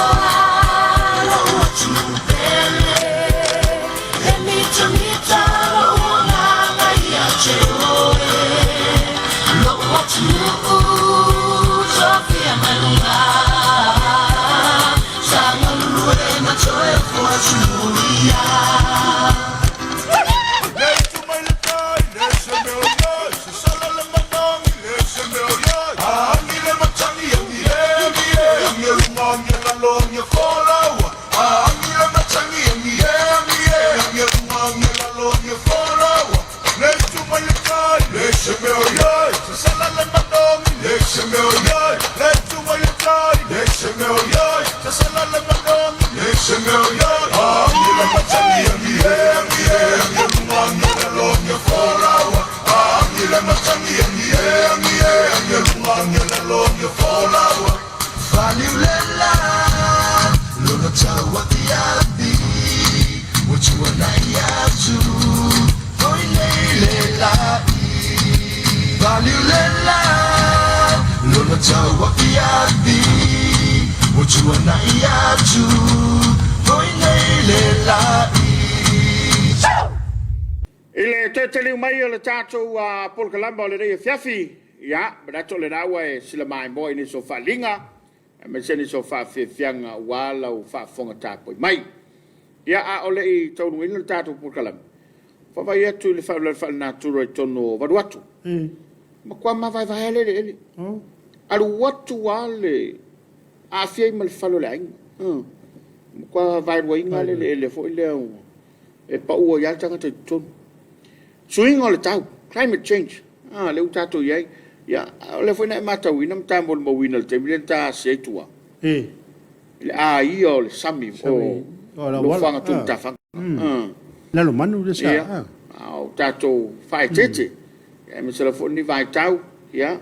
Ile te tele mai o le tātou a Polkalamba o le rei fiafi. Ia, berato le raua e sila mai mo ni so falinga. Me se ni so fa fianga wala o fa fonga tāpoi mai. Ia a ole i taunu ina le tātou Polkalamba. Fa vai atu le fa na turo i tono varuatu. Ma kwa ma vai vai ele ele. Alu watu wale a fiai mal falo le ainga. Ma kwa vai wainga le ele fo ile o. E pa ua ya tanga te tono. Swing all the time, climate change. Le utato yai. Ya, le foi na mata wina mta mo mo wina te milenta se tua. Le ai o le sami o la wanga tu ta fa. La lo manu le sa. O tato fai tete. E me se la foi ni vai tau, ya.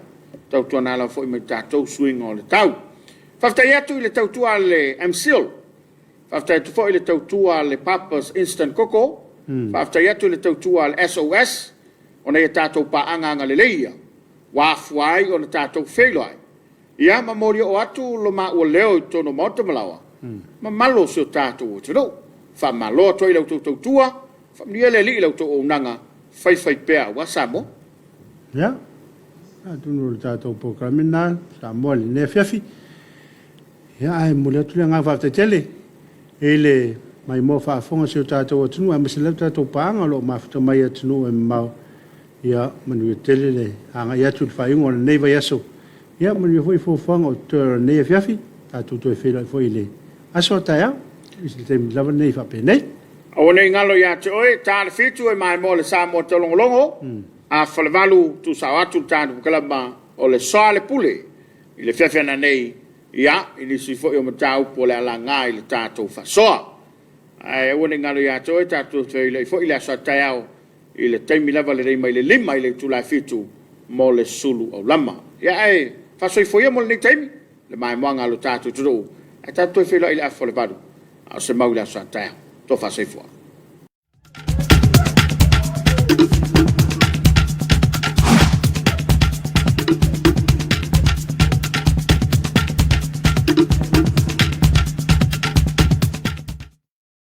Tau tona la foi me tato swing all the tau. Fafta ya tu le tau tu ale MSIL. Fafta tu foi le tau tu ale Papa's Instant Cocoa. Fafta yatu le tautua al SOS, ona ia tātou paanga le leia. Wafuai ona tātou whelai. Ia ma mori o atu lo ma ua leo i tono mauta malawa. Ma malo se o tātou o tino. Fa malo toi lau tautua, fa mnia le li lau tau o nanga, fai pea wa samo. Ia, tunu le tātou Polkalamba, sa moli ne fiafi. Ia, ai mole atu le ngā whafta tele. Ele mai mo fa fonga se tātou atunu a mesele tātou paanga lo mafuta mai atunu e mau ia manu tele le anga ia tu fa ingo nei vai aso ia manu foi fo fanga o te nei fiafi tātou to fela foi le aso taia is te lava nei fa pe nei o nei ngalo ia te oi tā le fitu e mai mo le sa mo te longolongo a falvalu tu sa atu tātou Polkalamba o le soa le pule i le fiafi ana nei ia i si foi o matau po le ala ngā i le tātou fa soa ai wone ngalo ya toi tatu le fo ile sa taiao ile taimi lava le mai le lima ile tu la fitu mo le sulu o lama ya ai fa so foi mo le taimi le mai mo ngalo tatu tu ai tatu fe ile afo le badu a se mau la sa taiao to fa se fo